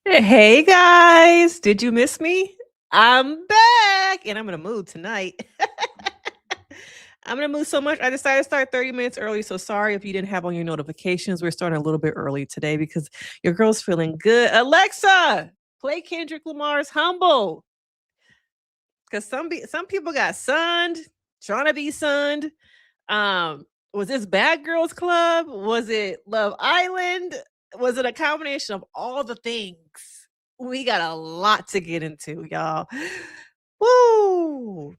Hey guys, did you miss me? I'm back and I'm in a mood tonight. I'm in a mood so much. I decided to start 30 minutes early. So sorry if you didn't have on your notifications. We're starting a little bit early today because your girl's feeling good. Alexa, play Kendrick Lamar's Humble. Because some people got sunned, trying to be sunned. Was this Bad Girls Club? Was it Love Island? Was it a combination of all the things? We got a lot to get into, y'all. Woo!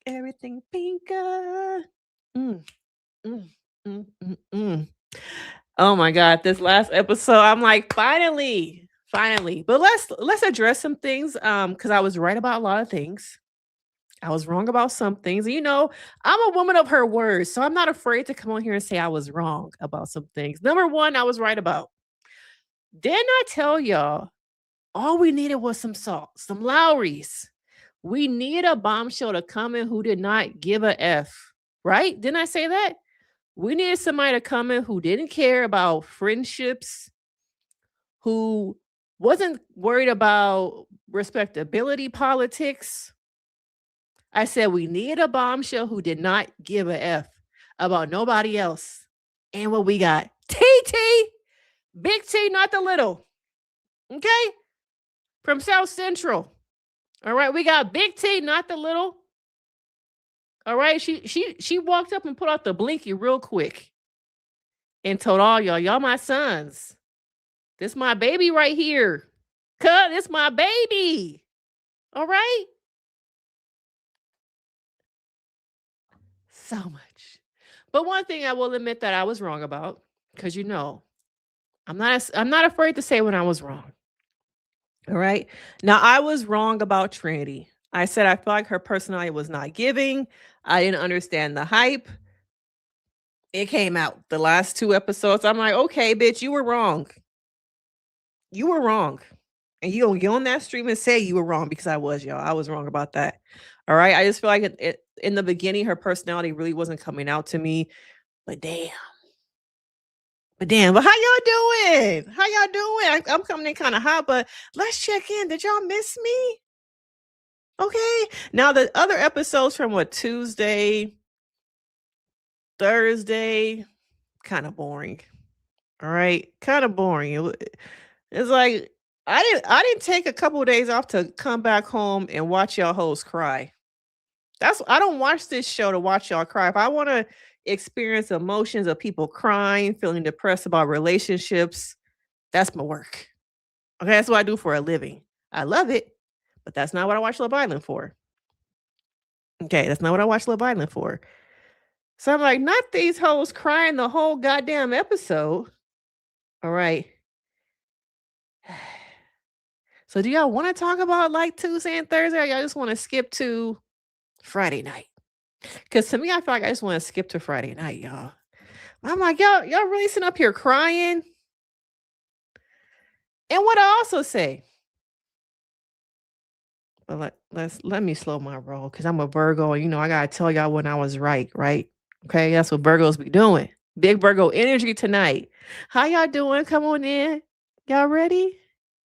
Everything pinka. Mm, mm, mm. Oh my god, this last episode, I'm like, finally. But let's address some things. Because I was right about a lot of things. I was wrong about some things. I'm a woman of her words, so I'm not afraid to come on here and say I was wrong about some things. Number one, I was right about. Didn't I tell y'all all we needed was some salt, some Lowry's. We need a bombshell to come in who did not give a F, right? Didn't I say that? We needed somebody to come in who didn't care about friendships, who wasn't worried about respectability politics. I said we need a bombshell who did not give a F about nobody else. And what we got? TT, Big T, not the little. Okay? From South Central. All right, we got Big T, not the little. All right, she walked up and put out the blinky real quick and told all y'all my sons. This my baby right here. Cut, this my baby. All right? So much. But one thing I will admit that I was wrong about, because I'm not afraid to say when I was wrong. All right. Now I was wrong about Trinity. I said I felt like her personality was not giving. I didn't understand the hype. It came out the last 2 episodes. I'm like, okay, bitch, you were wrong. You were wrong. And you don't get on that stream and say you were wrong because I was, y'all. I was wrong about that. All right. I just feel like in the beginning, her personality really wasn't coming out to me. But damn. But how y'all doing? How y'all doing? I'm coming in kind of hot, but let's check in. Did y'all miss me? Okay. Now the other episodes from Tuesday, Thursday, kind of boring. All right, kind of boring. It's like I didn't take a couple of days off to come back home and watch y'all hoes cry. I don't watch this show to watch y'all cry. If I want to experience emotions of people crying, feeling depressed about relationships, that's my work. Okay, that's what I do for a living. I love it, but that's not what I watch Love Island for. Okay, that's not what I watch Love Island for. So I'm like, not these hoes crying the whole goddamn episode. All right. So do y'all want to talk about like Tuesday and Thursday, or y'all just want to skip to Friday night? Because to me, I feel like I just want to skip to Friday night, y'all. I'm like, y'all really sitting up here crying. And what I also say, but let me slow my roll because I'm a Virgo. And I gotta tell y'all when I was right? Okay, that's what Virgos be doing. Big Virgo energy tonight. How y'all doing? Come on in. Y'all ready?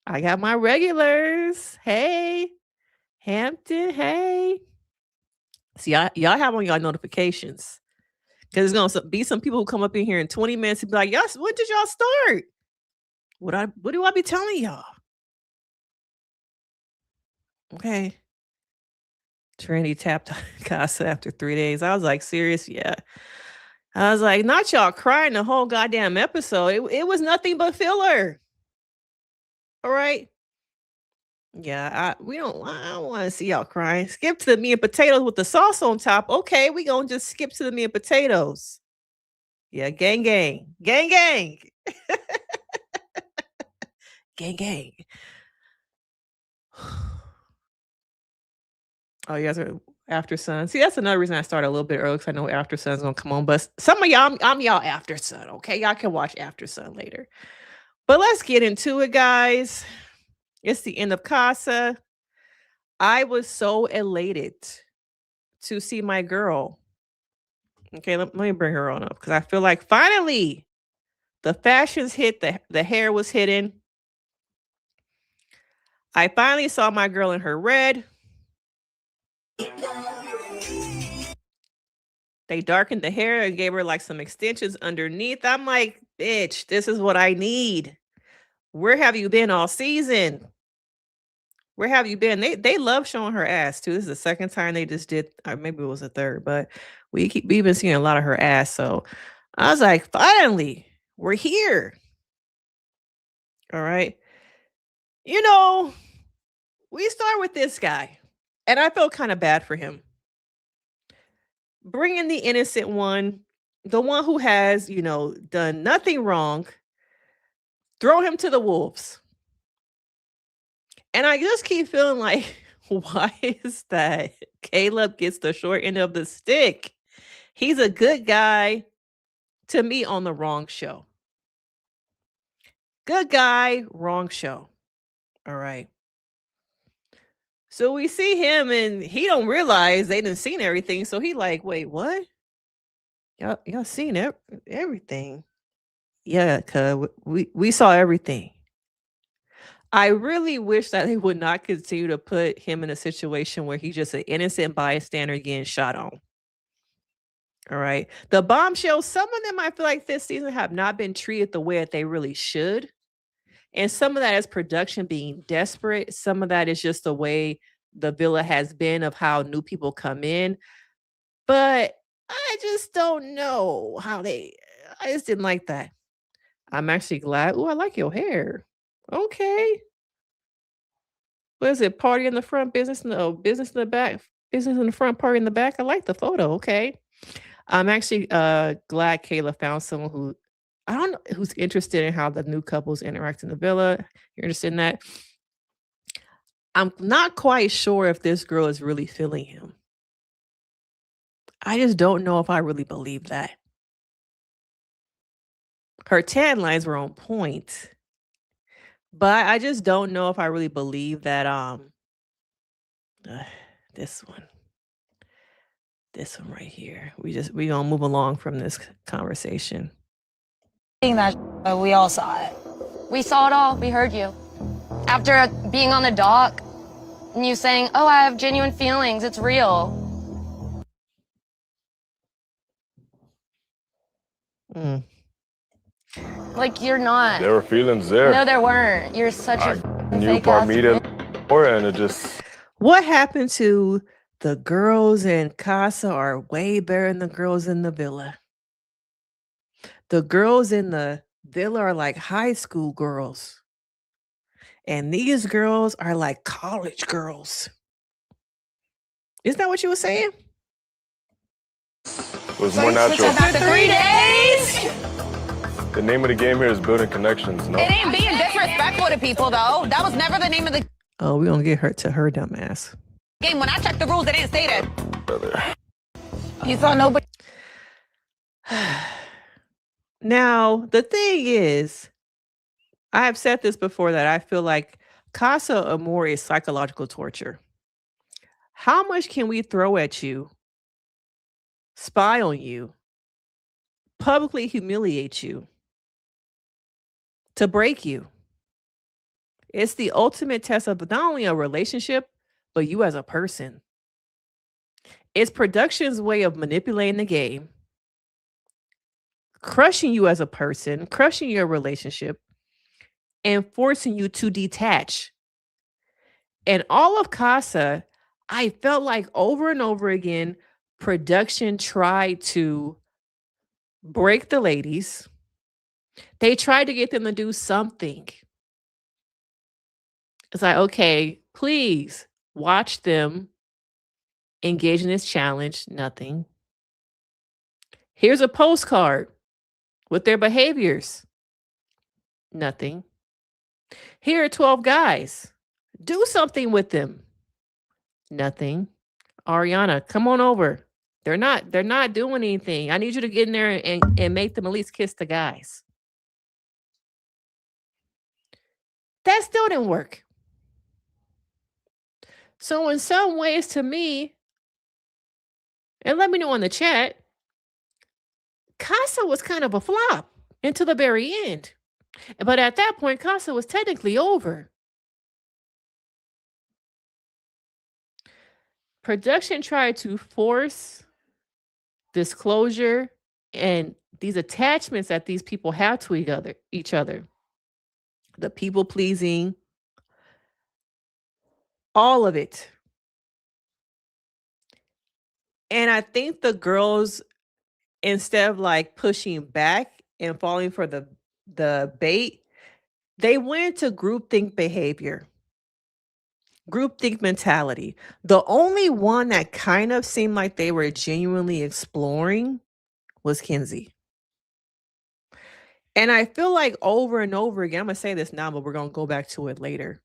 I got my regulars. Hey, Hampton. Hey. See, y'all have on y'all notifications because there's gonna be some people who come up in here in 20 minutes and be like, "Yes, when did y'all start? What do I be telling y'all?" Okay. Trinity tapped Casa after 3 days. I was like, serious? Yeah. I was like, not y'all crying the whole goddamn episode. It was nothing but filler. All right. Yeah, I don't want to see y'all crying. Skip to the meat and potatoes with the sauce on top. Okay, we gonna just skip to the meat and potatoes. Yeah, gang gang. Gang gang. Gang gang. Oh, you guys are after sun. See, that's another reason I started a little bit early because I know after sun's gonna come on. But some of y'all, I'm y'all after sun. Okay, y'all can watch after sun later. But let's get into it, guys. It's the end of Casa. I was so elated to see my girl. Okay, let me bring her on up because I feel like finally the fashions hit, the hair was hidden. I finally saw my girl in her red. They darkened the hair and gave her like some extensions underneath. I'm like, bitch, this is what I need. Where have you been all season? Where have you been? They love showing her ass too. This is the second time they just did, or maybe it was the third, but we've been seeing a lot of her ass. So I was like, finally, we're here. All right. You know, we start with this guy, and I felt kind of bad for him. Bring in the innocent one, the one who has, done nothing wrong. Throw him to the wolves. And I just keep feeling like, why is that Caleb gets the short end of the stick? He's a good guy to me on the wrong show. Good guy, wrong show. All right. So we see him and he don't realize they done seen everything. So he like, wait, what? Y'all seen everything. Yeah, cuz we saw everything. I really wish that they would not continue to put him in a situation where he's just an innocent bystander getting shot on. All right. The bombshells, some of them I feel like this season have not been treated the way that they really should. And some of that is production being desperate. Some of that is just the way the villa has been of how new people come in. But I just don't know I just didn't like that. I'm actually glad. Oh, I like your hair. Okay. What is it? Party in the front, business in the business in the back, business in the front, party in the back. I like the photo. Okay. I'm actually glad Kayla found someone who I don't know who's interested in how the new couples interact in the villa. You're interested in that? I'm not quite sure if this girl is really feeling him. I just don't know if I really believe that. Her tan lines were on point, but I just don't know if I really believe that this one right here. We gonna move along from this conversation. That we all saw it. We saw it all. We heard you. After being on the dock and you saying, oh, I have genuine feelings. It's real. Like, you're not. There were feelings there. No, there weren't. You're such a new Parmita and it just... What happened to the girls in CASA are way better than the girls in the villa. The girls in the villa are like high school girls. And these girls are like college girls. Isn't that what you were saying? It was more natural. After 3 days? The name of the game here is building connections, no? It ain't being disrespectful to people, though. That was never the name of the Oh, we're going to get her to her dumb ass. game. When I checked the rules, they didn't say that. Brother. You saw nobody. Now, the thing is, I have said this before that I feel like CASA Amor is psychological torture. How much can we throw at you, spy on you, publicly humiliate you, to break you? It's the ultimate test of not only a relationship, but you as a person. It's production's way of manipulating the game, crushing you as a person, crushing your relationship, and forcing you to detach. And all of CASA, I felt like over and over again, production tried to break the ladies. They tried to get them to do something. It's like, okay, please watch them engage in this challenge. Nothing. Here's a postcard with their behaviors. Nothing. Here are 12 guys. Do something with them. Nothing. Ariana, come on over. They're not doing anything. I need you to get in there and make them at least kiss the guys. That still didn't work. So in some ways, to me, and let me know in the chat, CASA was kind of a flop until the very end. But at that point, CASA was technically over. production tried to force disclosure and these attachments that these people have to each other. The people pleasing, all of it. And I think the girls, instead of like pushing back and falling for the bait, they went into groupthink behavior, groupthink mentality. The only one that kind of seemed like they were genuinely exploring was Kenzie. And I feel like over and over again, I'm going to say this now, but we're going to go back to it later.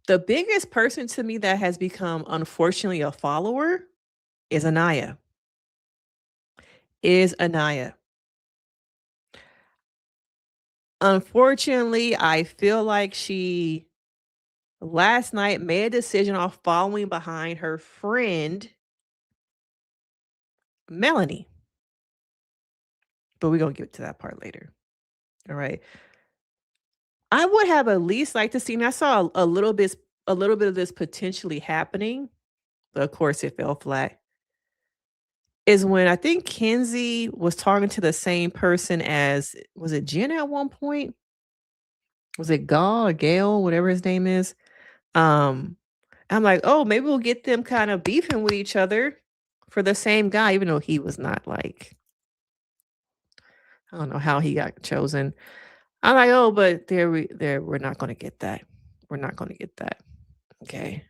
The biggest person to me that has become, unfortunately, a follower is Anaya. Unfortunately, I feel like she last night made a decision of following behind her friend, Melanie. But we're going to get to that part later. All right. I would have at least liked to see, and I saw a little bit of this potentially happening, but of course it fell flat. Is when I think Kenzie was talking to the same person as, was it Jen at one point? Was it Gaul or Gail, whatever his name is? I'm like, oh, maybe we'll get them kind of beefing with each other for the same guy, even though he was not like, I don't know how he got chosen. I'm like, oh, but we're not going to get that. We're not going to get that. Okay.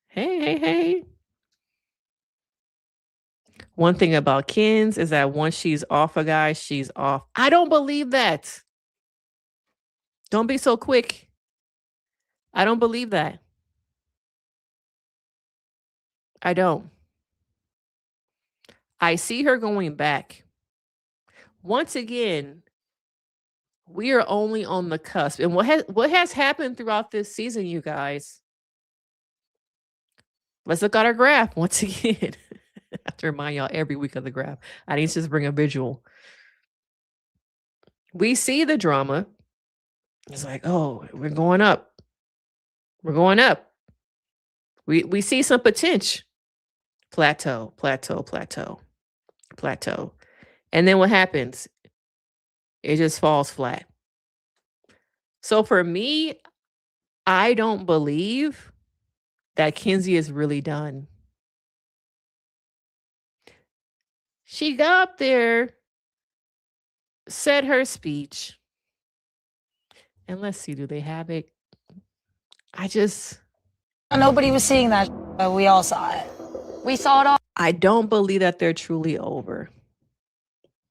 Hey. One thing about Kens is that once she's off a guy, she's off. I don't believe that. Don't be so quick. I don't believe that. I don't. I see her going back. Once again, we are only on the cusp. And what has happened throughout this season, you guys? Let's look at our graph once again. I have to remind y'all every week of the graph. I need to just bring a visual. We see the drama. It's like, oh, we're going up. We're going up. We see some potential. Plateau. And then what happens? It just falls flat. So for me, I don't believe that Kenzie is really done. She got up there, said her speech. And let's see, do they have it? Nobody was seeing that, but we all saw it. We saw it all. I don't believe that they're truly over.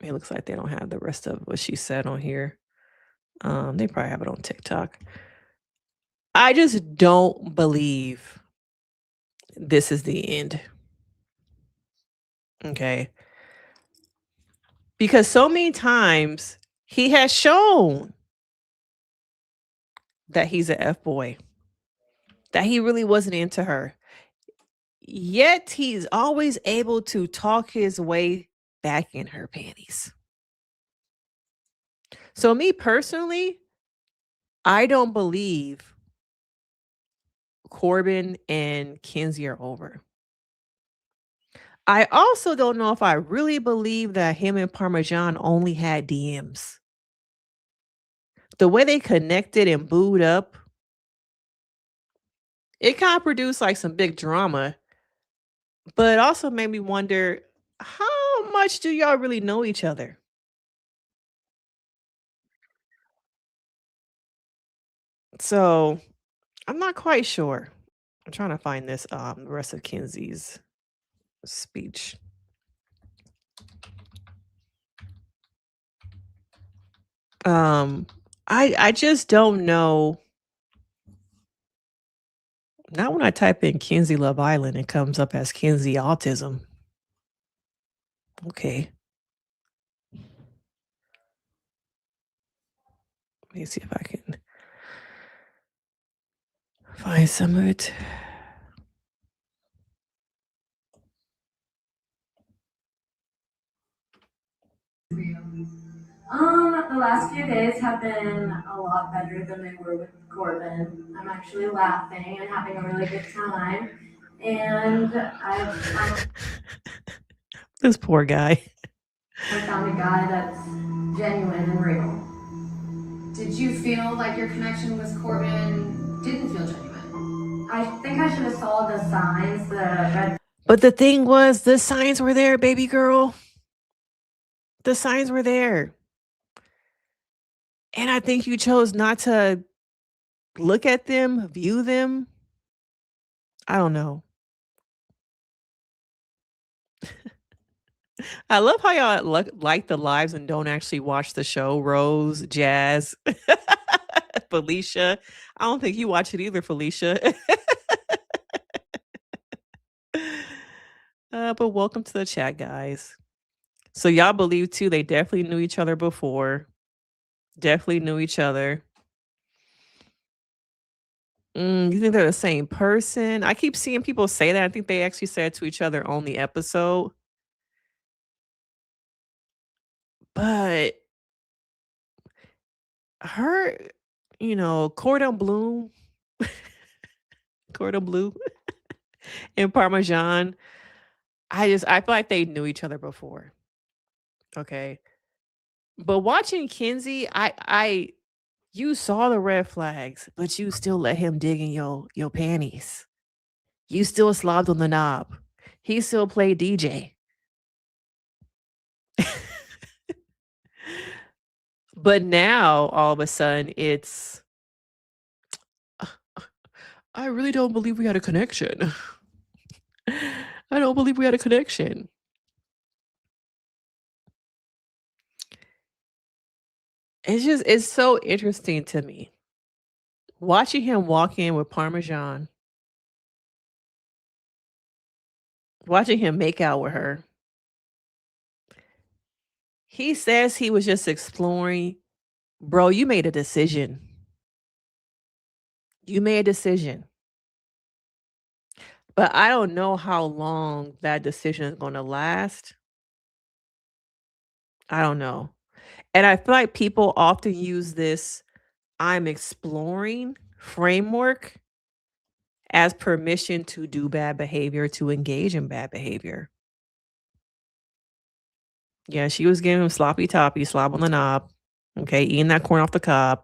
It looks like they don't have the rest of what she said on here. They probably have it on TikTok. I just don't believe this is the end. Okay. Because so many times he has shown that he's an F-boy, that he really wasn't into her. Yet he's always able to talk his way back in her panties. So me personally, I don't believe Corbin and Kenzie are over. I also don't know if I really believe that him and Parmesan only had DMs. The way they connected and booed up, it kind of produced like some big drama, but it also made me wonder, how much do y'all really know each other? So I'm not quite sure. I'm trying to find this the rest of Kenzie's speech. I just don't know. Not when I type in Kenzie Love Island, it comes up as Kenzie Autism. Okay. Let me see if I can find some of it. The last few days have been a lot better than they were with Corbin. I'm actually laughing and having a really good time. And I This poor guy. found a guy that's genuine and real. Did you feel like your connection with Corbin didn't feel genuine? I think I should have saw the signs, the red. But the thing was, the signs were there, baby girl. The signs were there. And I think you chose not to look at them, view them. I don't know. I love how y'all like the lives and don't actually watch the show. Rose, Jazz, Felicia. I don't think you watch it either, Felicia. But welcome to the chat, guys. So y'all believe too, they definitely knew each other before. Definitely knew each other. You think they're the same person? I keep seeing people say that. I think they actually said to each other on the episode. But her, cordon bleu, cordon bleu and Parmesan, I feel like they knew each other before. Okay. But watching Kenzie, you saw the red flags, but you still let him dig in your panties. You still slobbed on the knob. He still played DJ. But now all of a sudden it's I really don't believe we had a connection. I don't believe we had a connection. It's so interesting to me. Watching him walk in with Parmesan. Watching him make out with her. He says he was just exploring. Bro, you made a decision. You made a decision. But I don't know how long that decision is going to last. I don't know. And I feel like people often use this I'm exploring framework as permission to do bad behavior, to engage in bad behavior. Yeah, she was giving him sloppy toppy, slob on the knob. Okay, eating that corn off the cob.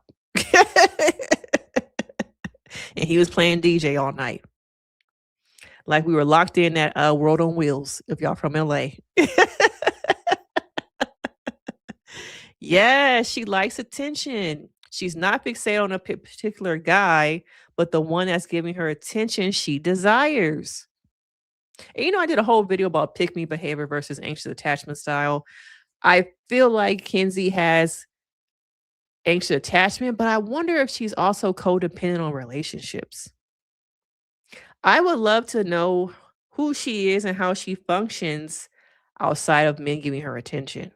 And he was playing DJ all night. Like we were locked in that World on Wheels, if y'all from LA. Yeah, she likes attention. She's not fixated on a particular guy, but the one that's giving her attention she desires. And, I did a whole video about pick me behavior versus anxious attachment style. I feel like Kenzie has anxious attachment, but I wonder if she's also codependent on relationships. I would love to know who she is and how she functions outside of men giving her attention.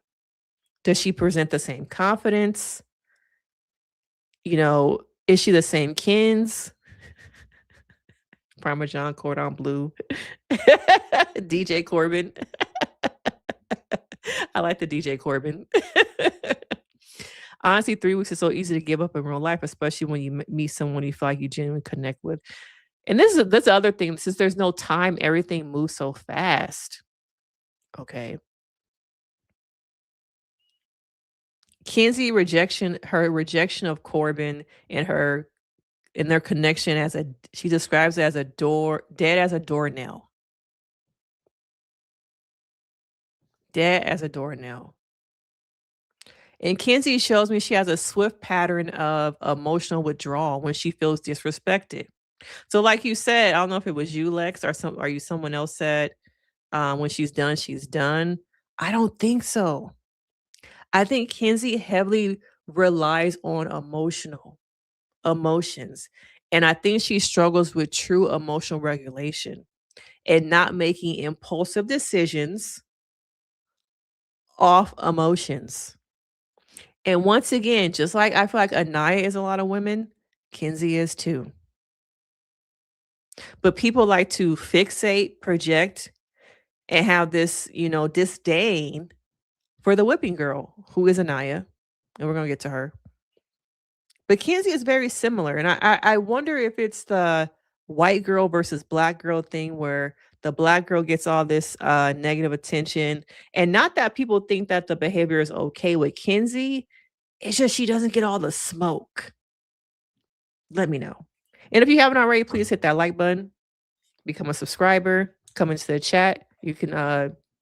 Does she present the same confidence? Is she the same Kins? Parmesan, cordon bleu. DJ Corbin. I like the DJ Corbin. Honestly, 3 weeks is so easy to give up in real life, especially when you meet someone you feel like you genuinely connect with. And that's the other thing. Since there's no time, everything moves so fast. Okay. Kenzie her rejection of Corbin and their connection she describes it as dead as a doornail. Dead as a doornail. And Kenzie shows me she has a swift pattern of emotional withdrawal when she feels disrespected. So like you said, I don't know if it was you, Lex, or someone else said, when she's done, she's done. I don't think so. I think Kenzie heavily relies on emotions. And I think she struggles with true emotional regulation and not making impulsive decisions off emotions. And once again, just like I feel like Anaya is a lot of women, Kenzie is too. But people like to fixate, project, and have this, disdain for the whipping girl, who is Anaya. And we're going to get to her. But Kenzie is very similar. And I wonder if it's the white girl versus black girl thing where the black girl gets all this negative attention. And not that people think that the behavior is okay with Kenzie. It's just she doesn't get all the smoke. Let me know. And if you haven't already, please hit that like button. Become a subscriber. Come into the chat. You can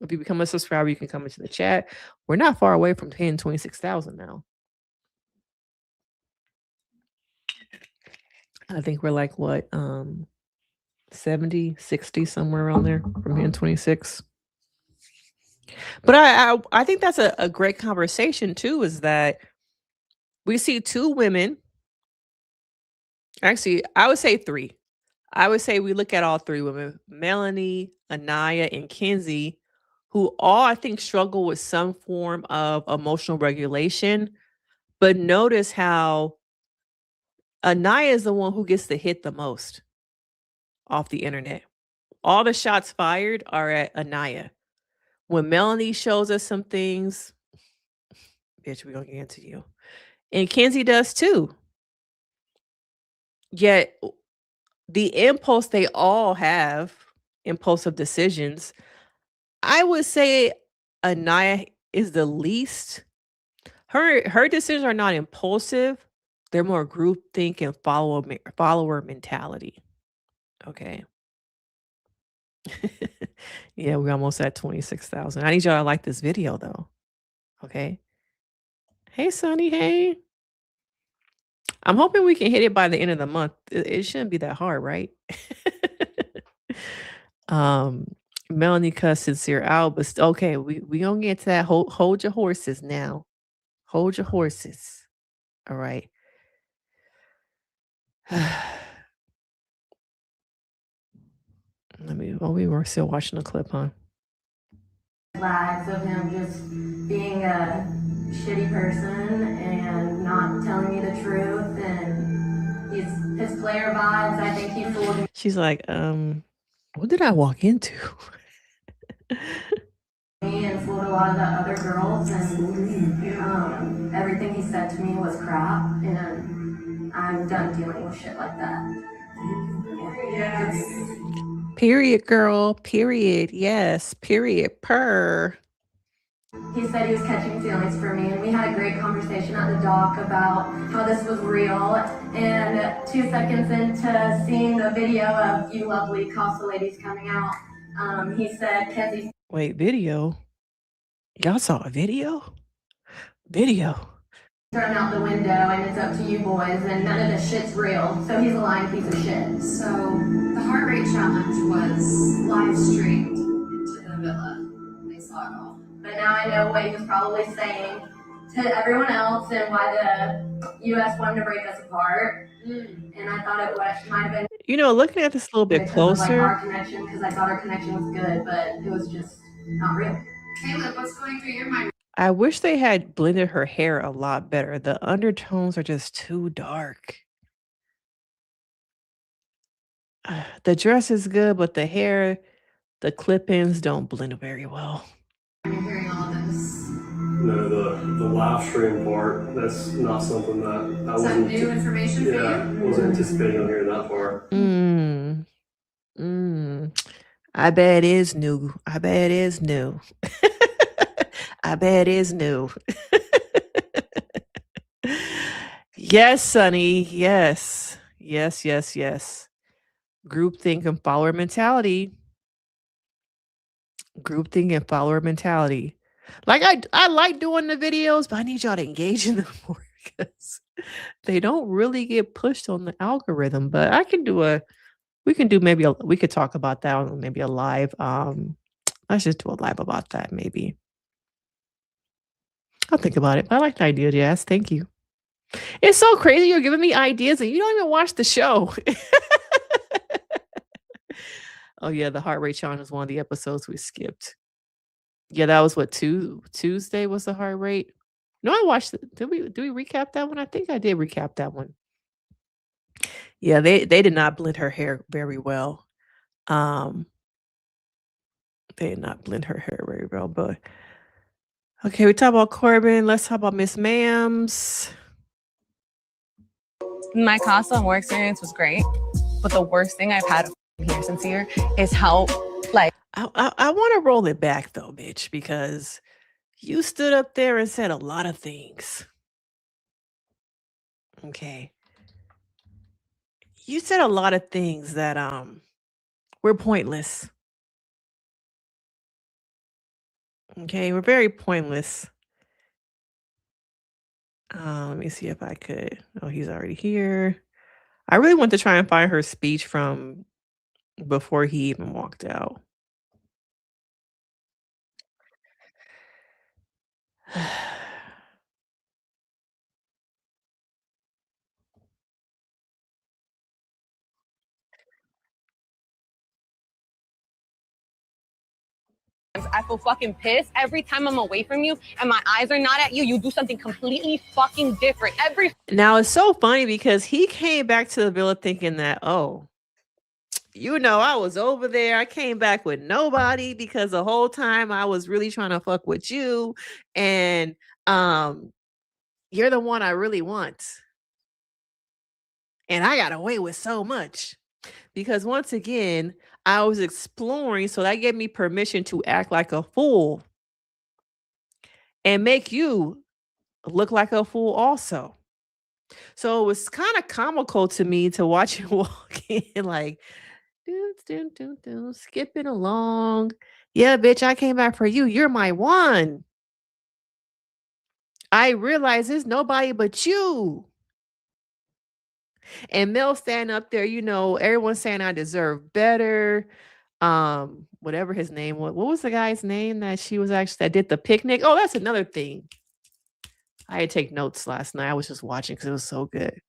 if you become a subscriber, you can come into the chat. We're not far away from hitting 26,000 now. I think we're like what 70, 60, somewhere around there from hitting 26. But I think that's a great conversation too, is that we see two women. Actually, I would say three. I would say we look at all three women, Melanie, Anaya, and Kenzie, who all I think struggle with some form of emotional regulation. But notice how Anaya is the one who gets to hit the most off the internet. All the shots fired are at Anaya. When Melanie shows us some things, bitch, we're going to get into you. And Kenzie does too. Yet the impulse they all have, impulsive decisions, I would say Anaya is the least. Her decisions are not impulsive. They're more groupthink and follower mentality. Okay. Yeah, we're almost at 26,000. I need y'all to like this video though. Okay. Hey, Sonny. Hey. I'm hoping we can hit it by the end of the month. It shouldn't be that hard, right? Melanie cussed Sincere out, but okay, we gonna get to that. Hold your horses now. Hold your horses. All right. We were still watching the clip, huh? Flags of him just being a shitty person and not telling me the truth, and his player vibes. I think he fooled me. She's like, what did I walk into? And fooled a lot of the other girls, and everything he said to me was crap, and I'm done dealing with shit like that. Yes. Period, girl. Period. Yes. Period. Purr. He said he was catching feelings for me, and we had a great conversation at the dock about how this was real. And 2 seconds into seeing the video of you lovely CASA ladies coming out, he said, Kenzie. Wait, video? Y'all saw a video? Video. Thrown out the window, and it's up to you boys, and none of this shit's real. So he's a lying piece of shit. So the heart rate challenge was live streamed into the villa. They saw it all. But now I know what he was probably saying to everyone else and why the U.S. wanted to break us apart. And I thought it might have been. You know, looking at this a little bit closer. Our connection, because I thought our connection was good, but it was just not real. Caleb, what's going through your mind? I wish they had blended her hair a lot better. The undertones are just too dark. The dress is good, but the hair, the clip-ins don't blend very well. You're hearing all this. No, the live stream part, that's not something that I Is that new information for you? Yeah, wasn't anticipating on hearing that part. I bet it is new. I bet it is new. I bet it is new. Yes, Sonny. Yes. Yes, yes, yes. Groupthink and follower mentality. Groupthink and follower mentality. Like I like doing the videos, but I need y'all to engage in them more because they don't really get pushed on the algorithm. But I can do we could talk about that on maybe a live. Let's just do a live about that maybe. I'll think about it. I like the idea, Jazz. Thank you. It's so crazy you're giving me ideas and you don't even watch the show. Oh yeah, the heart rate challenge was one of the episodes we skipped. Yeah, that was what Tuesday was the heart rate. No, I watched it. Did we recap that one? I think I did recap that one. Yeah, they did not blend her hair very well. They did not blend her hair very well, but okay, we talk about Corbin. Let's talk about Miss Mams. My CASA Amor experience was great, But the worst thing I've had here since here is how, like, I want to roll it back though, bitch, because you stood up there and said a lot of things. Okay. You said a lot of things that were pointless. Okay, we're very pointless. Let me see if I could. Oh, he's already here. I really want to try and find her speech from before he even walked out. I feel fucking pissed every time I'm away from you and my eyes are not at you. You do something completely fucking different every. Now it's so funny because he came back to the villa thinking that, oh, you know, I was over there. I came back with nobody because the whole time I was really trying to fuck with you, and you're the one I really want. And I got away with so much because once again, I was exploring, so that gave me permission to act like a fool and make you look like a fool also. So it was kind of comical to me to watch you walk in like skipping along. Yeah, bitch, I came back for you. You're my one. I realize there's nobody but you. And Mel standing up there, you know, everyone's saying I deserve better. Whatever his name was. What was the guy's name that she was actually that did the picnic? Oh, that's another thing. I had to take notes last night. I was just watching because it was so good.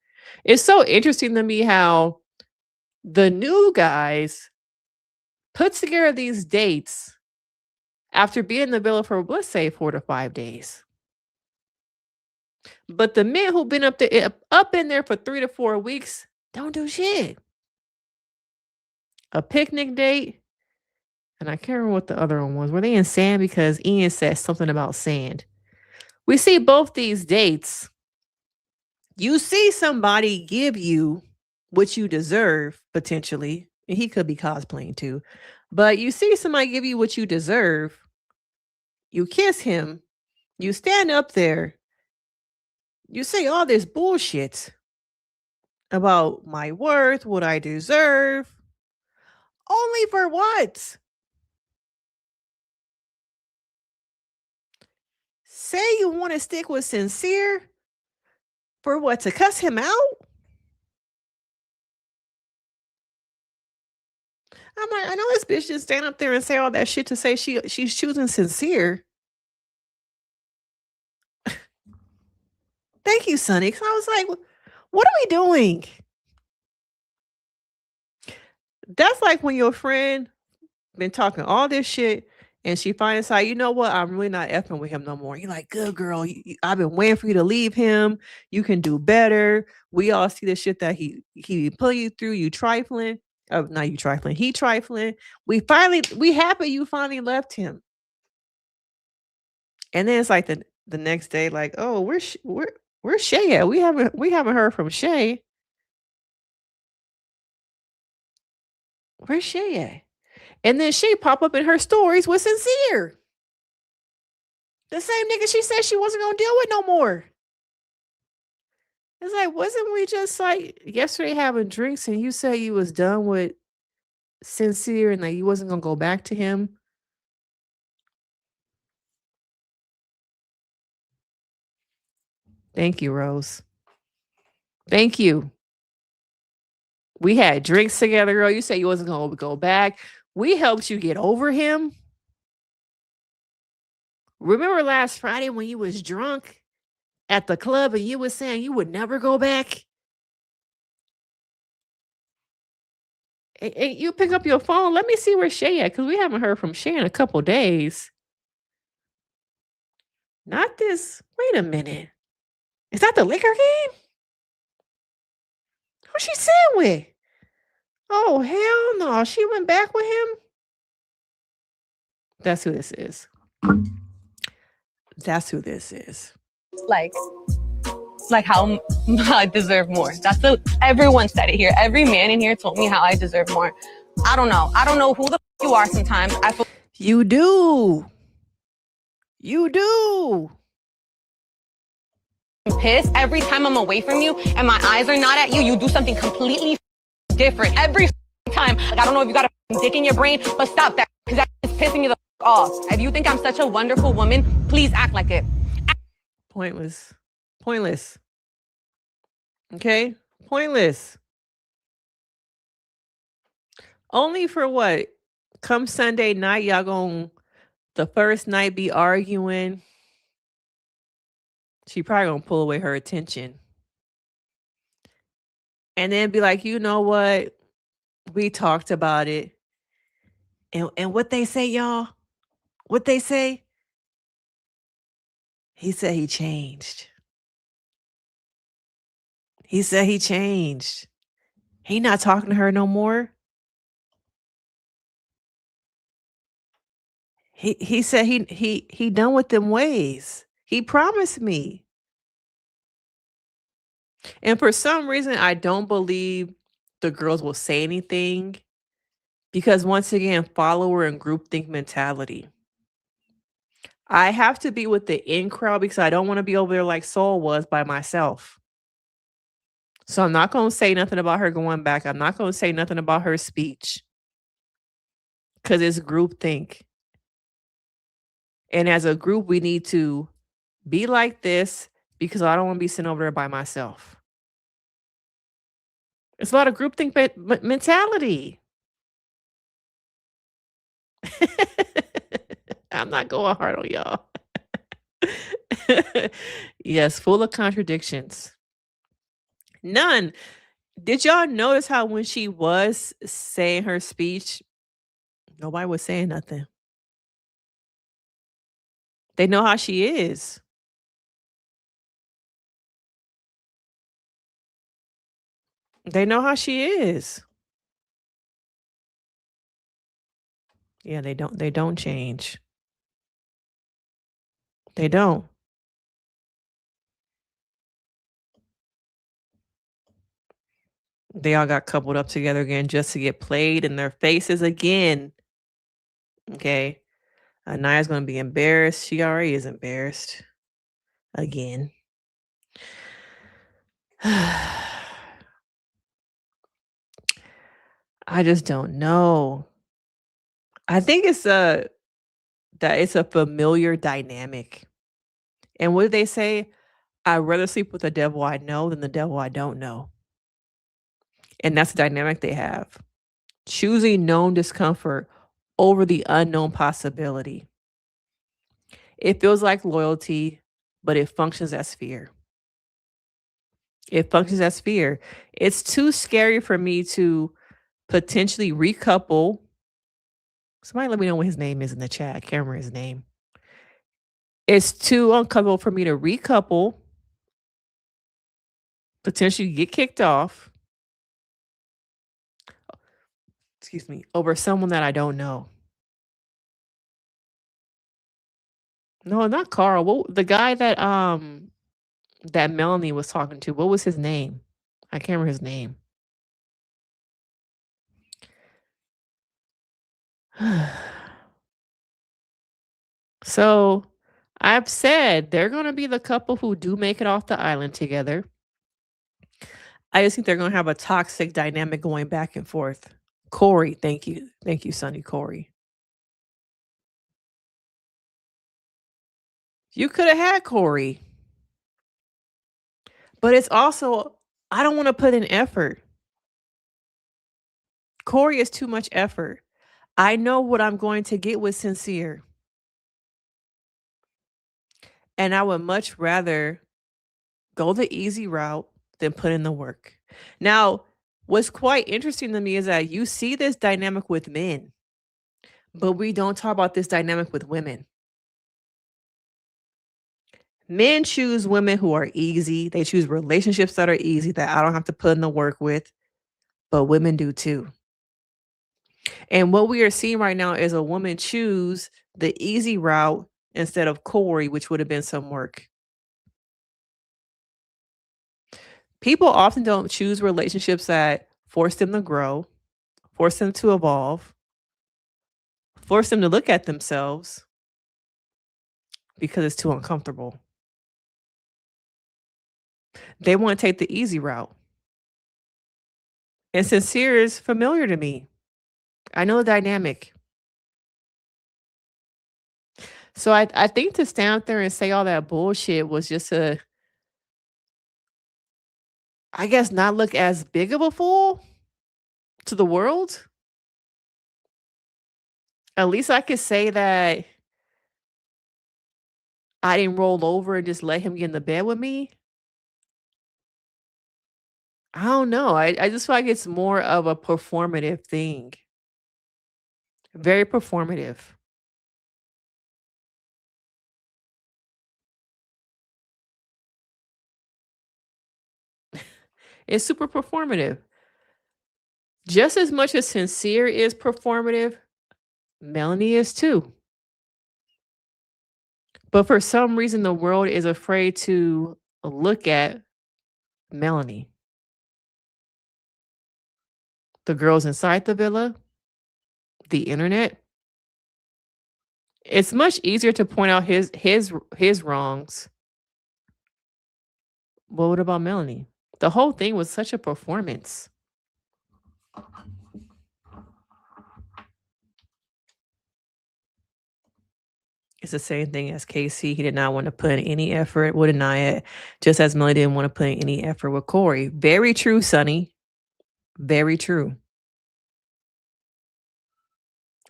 It's so interesting to me how the new guys puts together these dates after being in the villa for, let's say, 4 to 5 days. But the men who've been up in there for 3 to 4 weeks don't do shit. A picnic date, and I can't remember what the other one was. Were they in sand? Because Ian said something about sand. We see both these dates. You see somebody give you what you deserve, potentially. And he could be cosplaying too. But you see somebody give you what you deserve. You kiss him. You stand up there. You say all this bullshit about my worth, what I deserve. Only for what? Say you want to stick with Sincere for what? To cuss him out? I'm like, I know this bitch just stand up there and say all that shit to say she's choosing Sincere. Thank you, Sonny. Because I was like, what are we doing? That's like when your friend been talking all this shit and she finally decide, you know what? I'm really not effing with him no more. You're like, good girl. I've been waiting for you to leave him. You can do better. We all see the shit that he put you through. You trifling. Oh, not you trifling. He trifling. We happy you finally left him. And then it's like the next day, like, oh, where's Shay at? We haven't heard from Shay. Where's Shay at? And then she pop up in her stories with Sincere. The same nigga she said she wasn't gonna deal with no more. It's like, wasn't we just like yesterday having drinks and you said you was done with Sincere and that you wasn't gonna go back to him? Thank you, Rose. Thank you. We had drinks together, girl. You said you wasn't gonna go back. We helped you get over him. Remember last Friday when you was drunk at the club and you was saying you would never go back? And you pick up your phone. Let me see where Shay at, because we haven't heard from Shay in a couple days. Not this. Wait a minute. Is that the liquor game? Who's she sitting with? Oh, hell no. She went back with him? That's who this is. That's who this is. Like, like how I deserve more. Everyone said it here. Every man in here told me how I deserve more. I don't know. I don't know who the f you are sometimes. I feel You do. You do. pissed every time I'm away from you and my eyes are not at you. You do something completely different every time. Like, I don't know if you got a dick in your brain, but stop that, because that is pissing you the off. If you think I'm such a wonderful woman, please act like it. Pointless. Pointless. Okay? Pointless. Only for what? Come Sunday night, y'all gonna the first night be arguing. She probably gonna pull away her attention. And then be like, you know what? We talked about it. And what they say, y'all? What they say? He said he changed. He said he changed. He not talking to her no more. He said he done with them ways. He promised me. And for some reason, I don't believe the girls will say anything because once again, follower and groupthink mentality. I have to be with the in crowd because I don't want to be over there like Soul was by myself. So I'm not going to say nothing about her going back. I'm not going to say nothing about her speech because it's groupthink. And as a group, we need to be like this because I don't want to be sitting over there by myself. It's a lot of groupthink mentality. I'm not going hard on y'all. Yes, full of contradictions. None. Did y'all notice how when she was saying her speech, nobody was saying nothing? They know how she is. They know how she is. Yeah, they don't change. They don't. They all got coupled up together again just to get played in their faces again. Okay. Anaya's going to be embarrassed. She already is embarrassed. Again. I just don't know. I think it's that it's a familiar dynamic. And what do they say? I'd rather sleep with the devil I know than the devil I don't know. And that's the dynamic they have. Choosing known discomfort over the unknown possibility. It feels like loyalty, but it functions as fear. It functions as fear. It's too scary for me to potentially recouple. Somebody let me know what his name is in the chat. I can't remember his name. It's too uncomfortable for me to recouple, potentially get kicked off, excuse me, over someone that I don't know. No, not Carl. The guy that that Melanie was talking to, what was his name? I can't remember his name. So I've said they're going to be the couple who do make it off the island together. I just think they're going to have a toxic dynamic going back and forth. Corey, thank you. Thank you, Sonny Corey. You could have had Corey. But it's also, I don't want to put in effort. Corey is too much effort. I know what I'm going to get with Sincere. And I would much rather go the easy route than put in the work. Now, what's quite interesting to me is that you see this dynamic with men, but we don't talk about this dynamic with women. Men choose women who are easy. They choose relationships that are easy that I don't have to put in the work with, but women do too. And what we are seeing right now is a woman choose the easy route instead of Corey, which would have been some work. People often don't choose relationships that force them to grow, force them to evolve, force them to look at themselves because it's too uncomfortable. They want to take the easy route. And sincere is familiar to me. I know the dynamic. So I think to stand out there and say all that bullshit was just I guess, not look as big of a fool to the world. At least I could say that I didn't roll over and just let him get in the bed with me. I don't know. I just feel like it's more of a performative thing. Very performative. It's super performative. Just as much as sincere is performative, Melanie is too. But for some reason, the world is afraid to look at Melanie. The girls inside the villa, the internet. It's much easier to point out his wrongs. Well, what about Melanie? The whole thing was such a performance. It's the same thing as Casey. He did not want to put in any effort with Anaya, just as Melanie didn't want to put in any effort with Corey. Very true, Sonny. Very true.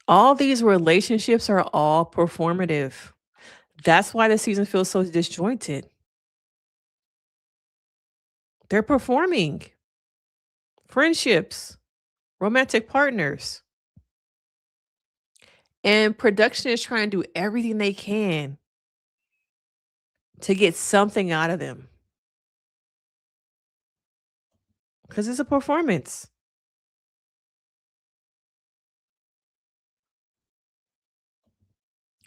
All these relationships are all performative. That's why the season feels so disjointed. They're performing. Friendships, romantic partners. And production is trying to do everything they can to get something out of them. Because it's a performance.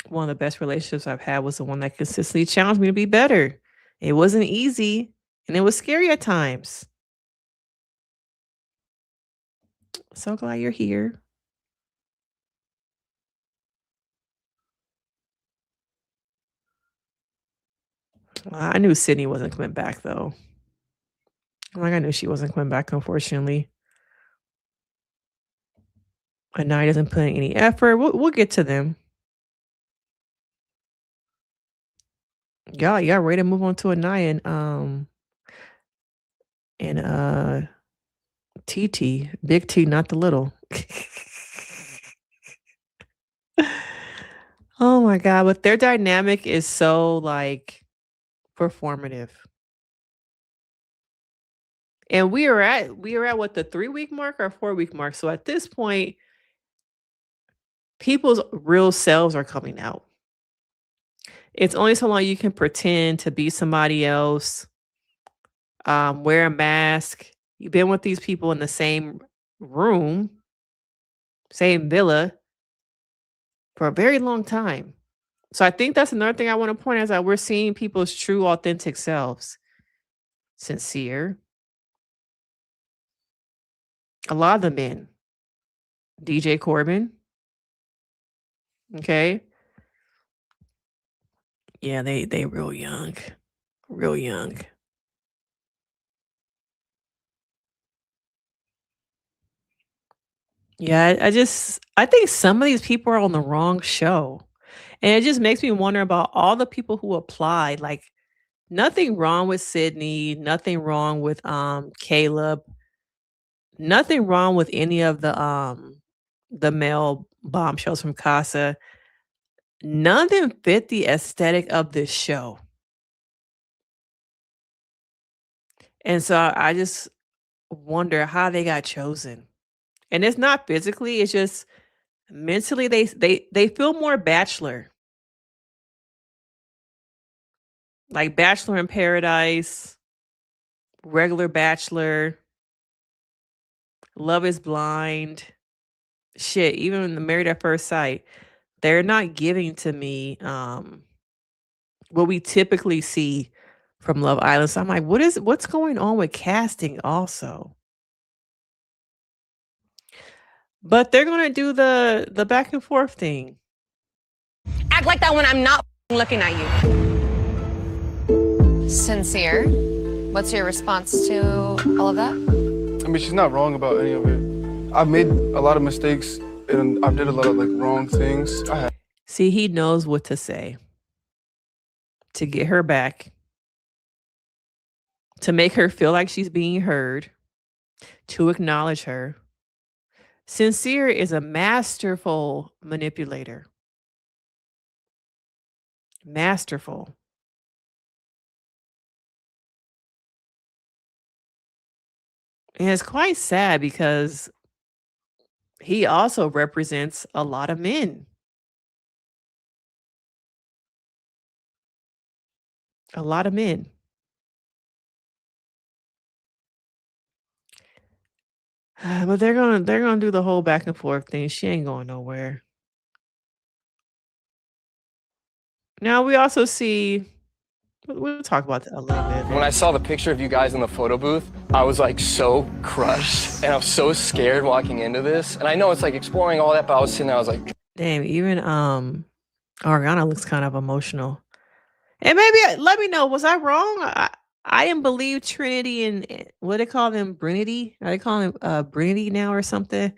One of the best relationships I've had was the one that consistently challenged me to be better. It wasn't easy and it was scary at times. So glad you're here. I knew Sydney wasn't coming back though. Like I knew she wasn't coming back, unfortunately. Anaya doesn't put in any effort. We'll get to them. Y'all ready to move on to Anaya and TT. Big T, not the little. Oh my God. But their dynamic is so like performative. And we are at what, the 3-week mark or 4-week mark. So at this point, people's real selves are coming out. It's only so long you can pretend to be somebody else, wear a mask. You've been with these people in the same room, same villa for a very long time. So I think that's another thing I want to point out is that we're seeing people's true, authentic selves. Sincere. A lot of the men. DJ Corbin. Okay. Yeah, they real young. Real young. Yeah, I think some of these people are on the wrong show. And it just makes me wonder about all the people who applied. Like, nothing wrong with Sydney, nothing wrong with Caleb, nothing wrong with any of the male bombshells from CASA. None of them fit the aesthetic of this show. And so I just wonder how they got chosen. And it's not physically, it's just mentally they feel more bachelor. Like Bachelor in Paradise, regular Bachelor, Love is Blind. Shit, even the Married at First Sight, they're not giving to me what we typically see from Love Island. So I'm like, what's going on with casting also? But they're gonna do the back and forth thing. Act like that when I'm not looking at you. Sincere. What's your response to all of that? I mean, she's not wrong about any of it. I've made a lot of mistakes and I did a lot of like wrong things. See, he knows what to say to get her back, to make her feel like she's being heard, to acknowledge her. Sincere is a masterful manipulator. Masterful. And it's quite sad because he also represents a lot of men. A lot of men. But they're gonna do the whole back and forth thing. She ain't going nowhere. Now we also see, we'll talk about that a little bit. When I saw the picture of you guys in the photo booth, I was like so crushed and I was so scared walking into this. And I know it's like exploring all that, but I was sitting there, I was like, damn, even Ariana looks kind of emotional. And maybe let me know, was I wrong? I didn't believe Trinity and what they call them, Brinity? Are they calling him Brinity now or something?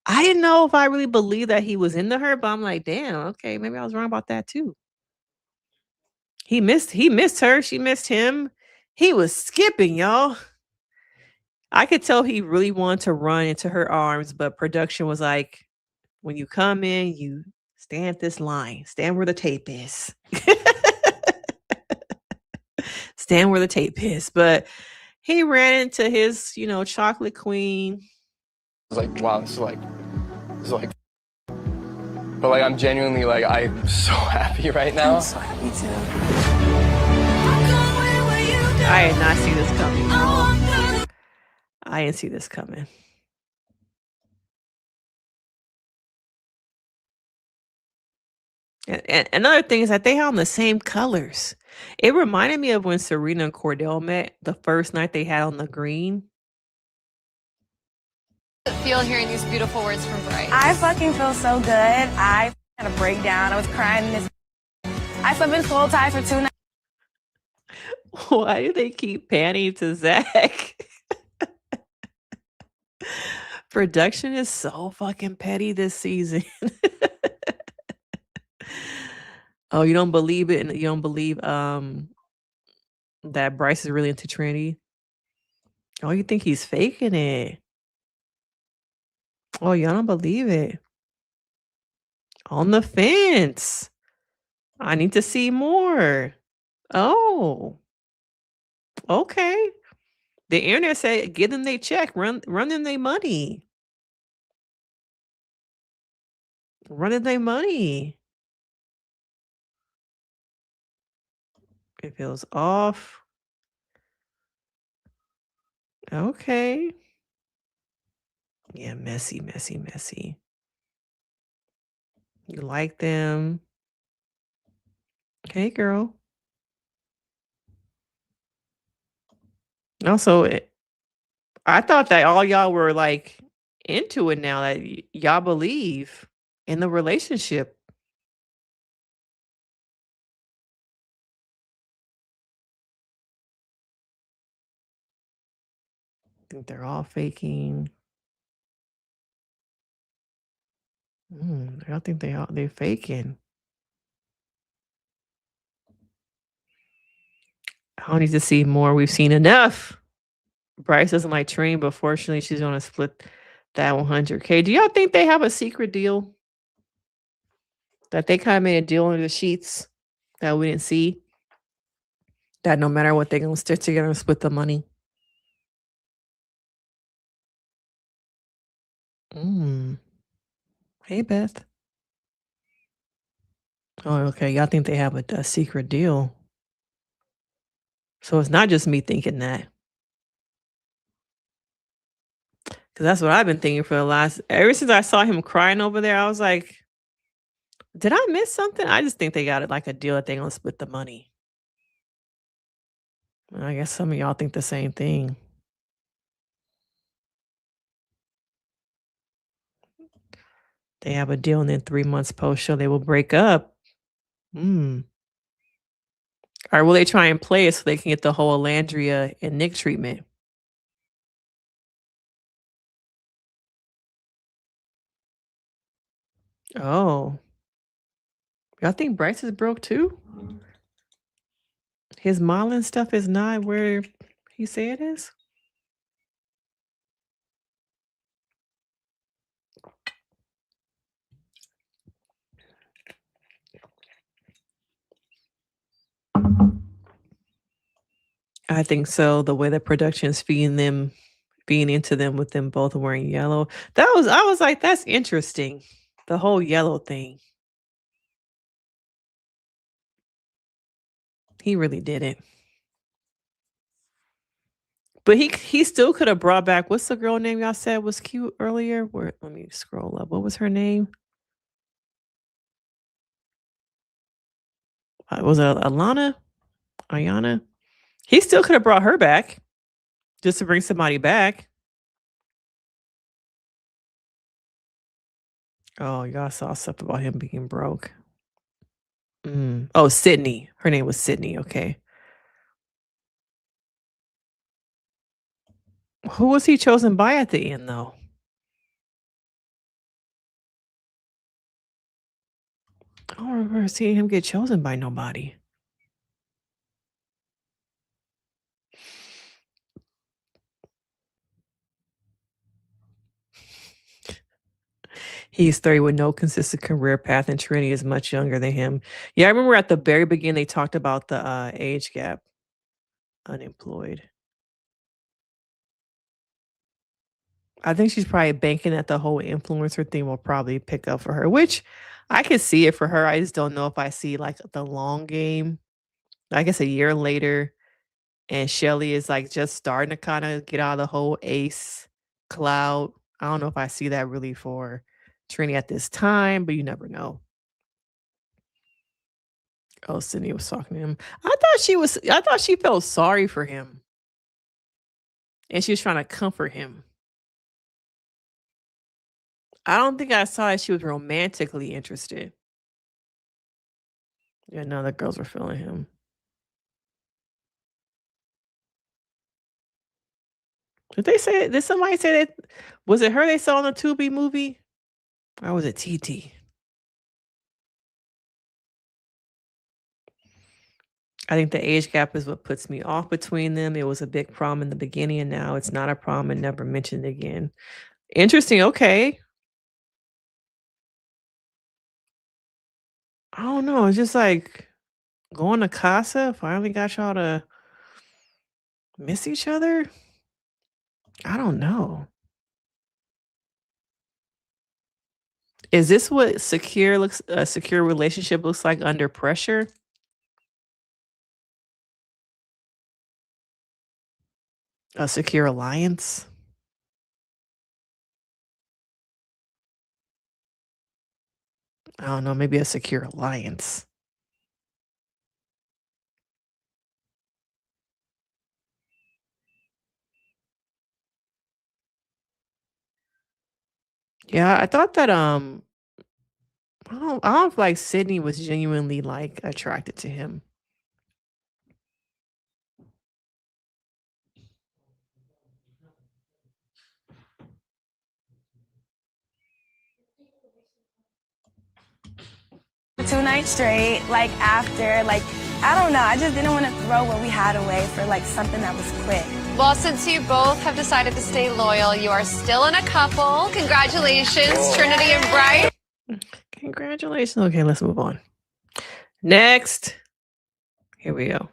I didn't know if I really believed that he was into her, but I'm like, damn, okay, maybe I was wrong about that too. He missed her, she missed him. He was skipping, y'all. I could tell he really wanted to run into her arms, but production was like, when you come in, you stand at this line, stand where the tape is. Stand where the tape is. But he ran into his, chocolate queen. I was like, wow, this is like, but like, I'm genuinely like, I'm so happy right now. I'm so happy too. I did not see this coming. I didn't see this coming. And another thing is that they had on the same colors. It reminded me of when Serena and Cordell met the first night they had on the green. Feel hearing these beautiful words from Bryce. I fucking feel so good. I had a breakdown. I was crying in this. I slept in soul tie for 2 nights. Why do they keep panning to Zach? Production is so fucking petty this season. Oh, you don't believe it, and you don't believe that Bryce is really into Trinity? Oh, you think he's faking it? Oh, y'all don't believe it? On the fence. I need to see more. Oh, okay. The internet say give them their check, run them their money. Running their money. It feels off. Okay. Yeah, messy, messy, messy. You like them. Okay, girl. Also, I thought that all y'all were like into it now, that y'all believe in the relationship. I think they're all faking. I don't think they're faking. I don't need to see more. We've seen enough. Bryce doesn't like Trini, but fortunately she's gonna split that 100K. Do y'all think they have a secret deal? That they kind of made a deal under the sheets that we didn't see? That no matter what, they're gonna stick together and split the money. Hey, Beth. Oh, okay. Y'all think they have a secret deal. So it's not just me thinking that. Because that's what I've been thinking for ever since I saw him crying over there. I was like, did I miss something? I just think they got it like a deal that they're going to split the money. I guess some of y'all think the same thing. They have a deal, and then 3 months post-show, they will break up. Or will they try and play it so they can get the whole Alandria and Nick treatment? Oh. Y'all think Bryce is broke too? His modeling stuff is not where he say it is? I think so. The way the production's feeding into them with them both wearing yellow. I was like, that's interesting. The whole yellow thing. He really did it. But he still could have brought back, what's the girl name y'all said was cute earlier? Let me scroll up. What was her name? Was it Alana? Ayana? He still could have brought her back just to bring somebody back. Oh, y'all saw stuff about him being broke. Oh, Sydney. Her name was Sydney. Okay. Who was he chosen by at the end, though? I don't remember seeing him get chosen by nobody. He's 30 with no consistent career path, and Trinity is much younger than him. Yeah, I remember at the very beginning they talked about the age gap. Unemployed. I think she's probably banking that the whole influencer thing will probably pick up for her, which I could see it for her. I just don't know if I see like the long game. I guess a year later, and Shelly is like just starting to kind of get out of the whole ace cloud. I don't know if I see that really for Trini at this time, but you never know. Oh, Sydney was talking to him. I thought she felt sorry for him. And she was trying to comfort him. I don't think I saw that she was romantically interested. Yeah, no, the girls were feeling him. Did somebody say that? Was it her they saw in the Tubi movie? Or was it TT? I think the age gap is what puts me off between them. It was a big problem in the beginning, and now it's not a problem and never mentioned again. Interesting. Okay. I don't know. It's just like going to CASA finally got y'all to miss each other. I don't know. Is this what a secure relationship looks like under pressure? A secure alliance? I don't know, maybe a secure alliance. Yeah, I thought that I don't feel like Sydney was genuinely like attracted to him. Two nights straight, like after, like, I don't know. I just didn't want to throw what we had away for like something that was quick. Well, since you both have decided to stay loyal, you are still in a couple. Congratulations, Trinity and Bryce. Congratulations. Okay, let's move on. Next. Here we go.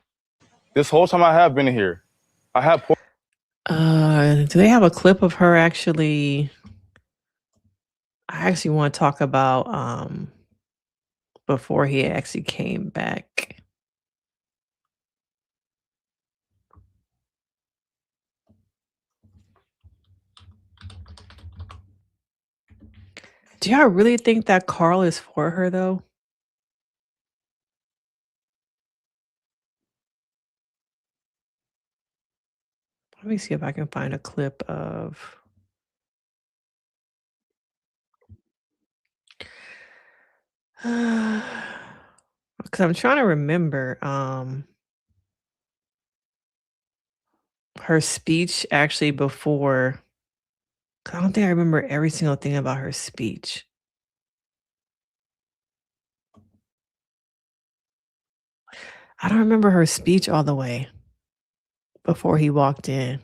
This whole time I have been here, I have. Do they have a clip of her actually? I actually want to talk about before he actually came back. Do y'all really think that Carl is for her though? me see if I can find a clip of. Because I'm trying to remember her speech actually before. I don't think I remember every single thing about her speech. I don't remember her speech all the way before he walked in.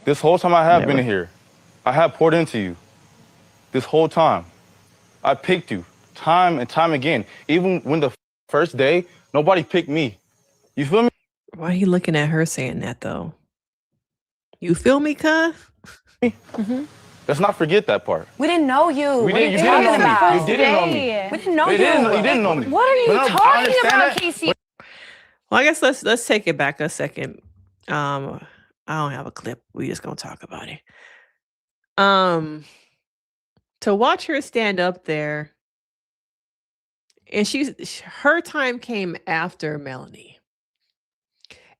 This whole time I have been Whatever. here, I have poured into you. This whole time. I picked you time and time again. Even when the first day, nobody picked me. You feel me? Why are you looking at her saying that though? You feel me, cuz? Let's not forget that part. We didn't know you. You didn't talking know me. about? You didn't know me. We didn't know You didn't know me. What are you No, I talking understand about, that, Casey? Well, I guess let's take it back a second. I don't have a clip. We just gonna talk about it. To watch her stand up there, and her time came after Melanie.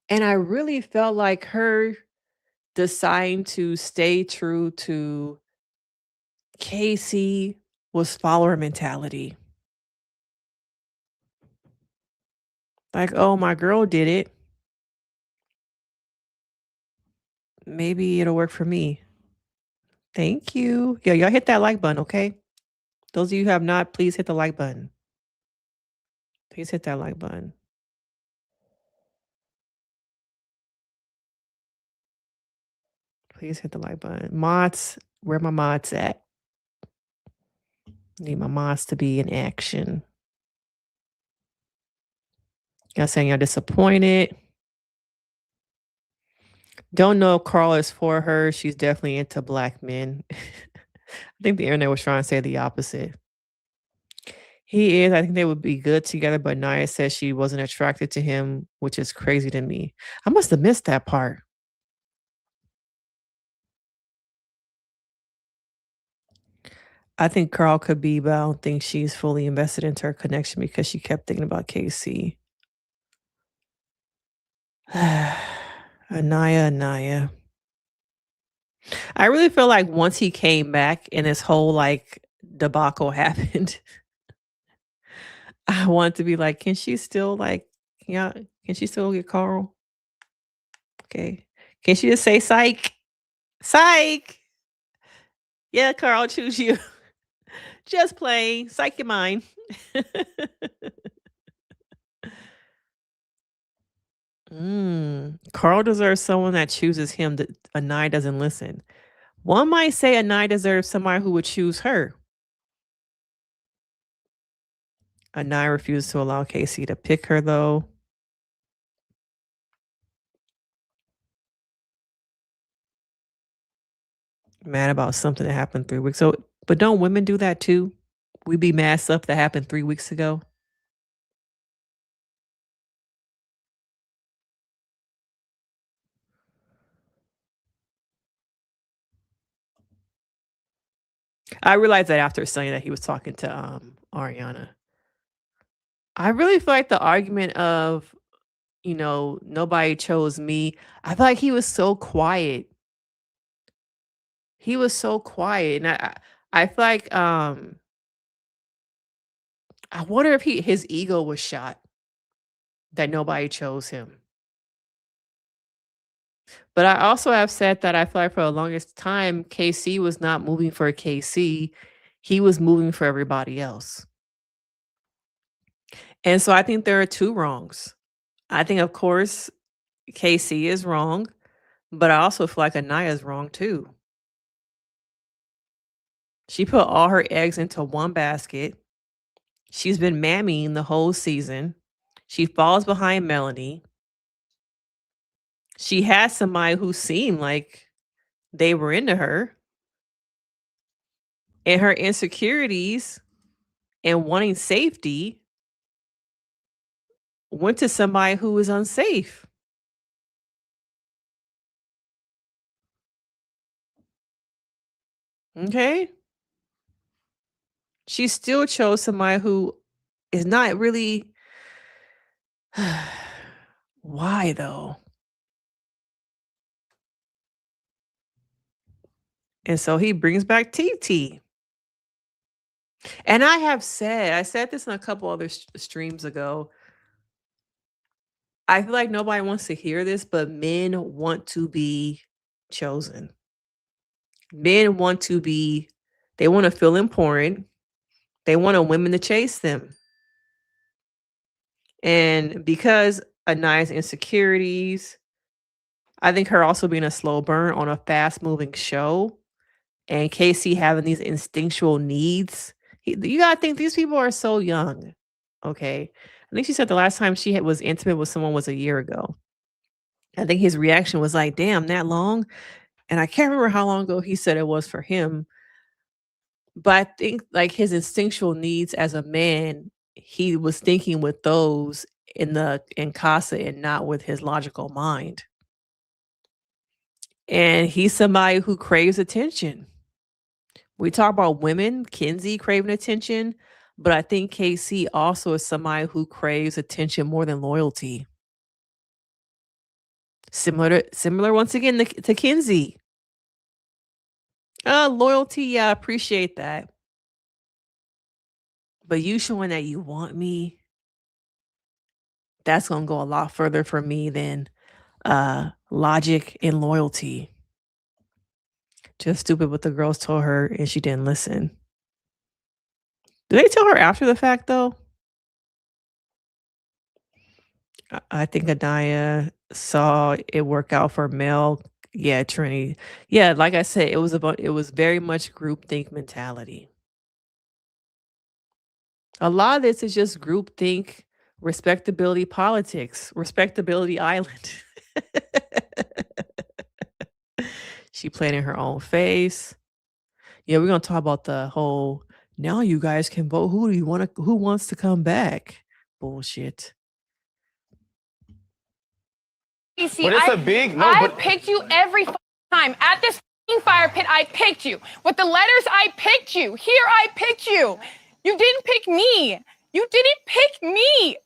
And I really felt like her deciding to stay true to Casey was follower mentality. Like, oh, my girl did it. Maybe it'll work for me. Thank you. Yeah, y'all hit that like button, okay? Those of you who have not, please hit the like button. Please hit that like button. Please hit the like button. Mods, where my mods at? Need my mods to be in action. Y'all saying y'all disappointed. Don't know if Carl is for her. She's definitely into black men. I think the internet was trying to say the opposite. He is. I think they would be good together, but Naya says she wasn't attracted to him, which is crazy to me. I must have missed that part. I think Carl could be, but I don't think she's fully invested into her connection because she kept thinking about KC. Anaya. I really feel like once he came back and this whole like debacle happened, I want to be like, can she still like, yeah, can she still get Carl? Okay. Can she just say psych? Psych. Yeah, Carl, choose you. Just playing. Psych your mind. Carl deserves someone that chooses him that Anaya doesn't listen. One might say Anaya deserves somebody who would choose her. Anaya refused to allow Casey to pick her, though. Mad about something that happened 3 weeks ago. But don't women do that too? We be mad stuff that happened 3 weeks ago. I realized that after saying that he was talking to Ariana. I really feel like the argument of, nobody chose me. I feel like he was so quiet. He was so quiet. And I feel like I wonder if his ego was shot that nobody chose him. But I also have said that I feel like for the longest time, KC was not moving for KC. He was moving for everybody else. And so I think there are two wrongs. I think, of course, KC is wrong, but I also feel like Anaya is wrong too. She put all her eggs into one basket. She's been mammying the whole season. She falls behind Melanie. She had somebody who seemed like they were into her. And her insecurities and wanting safety went to somebody who was unsafe. Okay? She still chose somebody who is not really Why though? And so he brings back TT. And I said this in a couple other streams ago. I feel like nobody wants to hear this, but men want to be chosen. Men want to be, they want to feel important. They want women to chase them. And because Anaya's insecurities, I think her also being a slow burn on a fast moving show, and Casey having these instinctual needs, you gotta think these people are so young. Okay. I think she said the last time she was intimate with someone was a year ago. I think his reaction was like, damn, that long? And I can't remember how long ago he said it was for him. But I think like his instinctual needs as a man, he was thinking with those in CASA and not with his logical mind. And he's somebody who craves attention. We talk about women, Kenzie craving attention, but I think KC also is somebody who craves attention more than loyalty. Similar once again to Kenzie. Loyalty, yeah, I appreciate that. But you showing that you want me, that's gonna go a lot further for me than logic and loyalty. Just stupid what the girls told her and she didn't listen. Did they tell her after the fact though? I think Anaya saw it work out for Mel. Yeah, Trini. Yeah, like I said, it was very much groupthink mentality. A lot of this is just groupthink, respectability politics, respectability island. She played in her own face. Yeah, we're gonna talk about the whole now you guys can vote. Who wants to come back? Bullshit. But it's a big no. I picked you every time at this fire pit. I picked you with the letters. I picked you here. I picked you. You didn't pick me. You didn't pick me.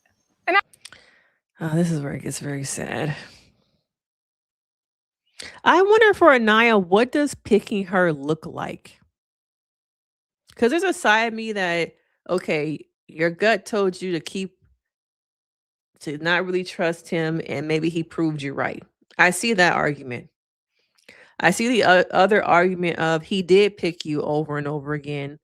And this is where it gets very sad. I wonder for Anaya, what does picking her look like? Because there's a side of me that, okay, your gut told you to not really trust him, and maybe he proved you right. I see that argument. I see the other argument of he did pick you over and over again,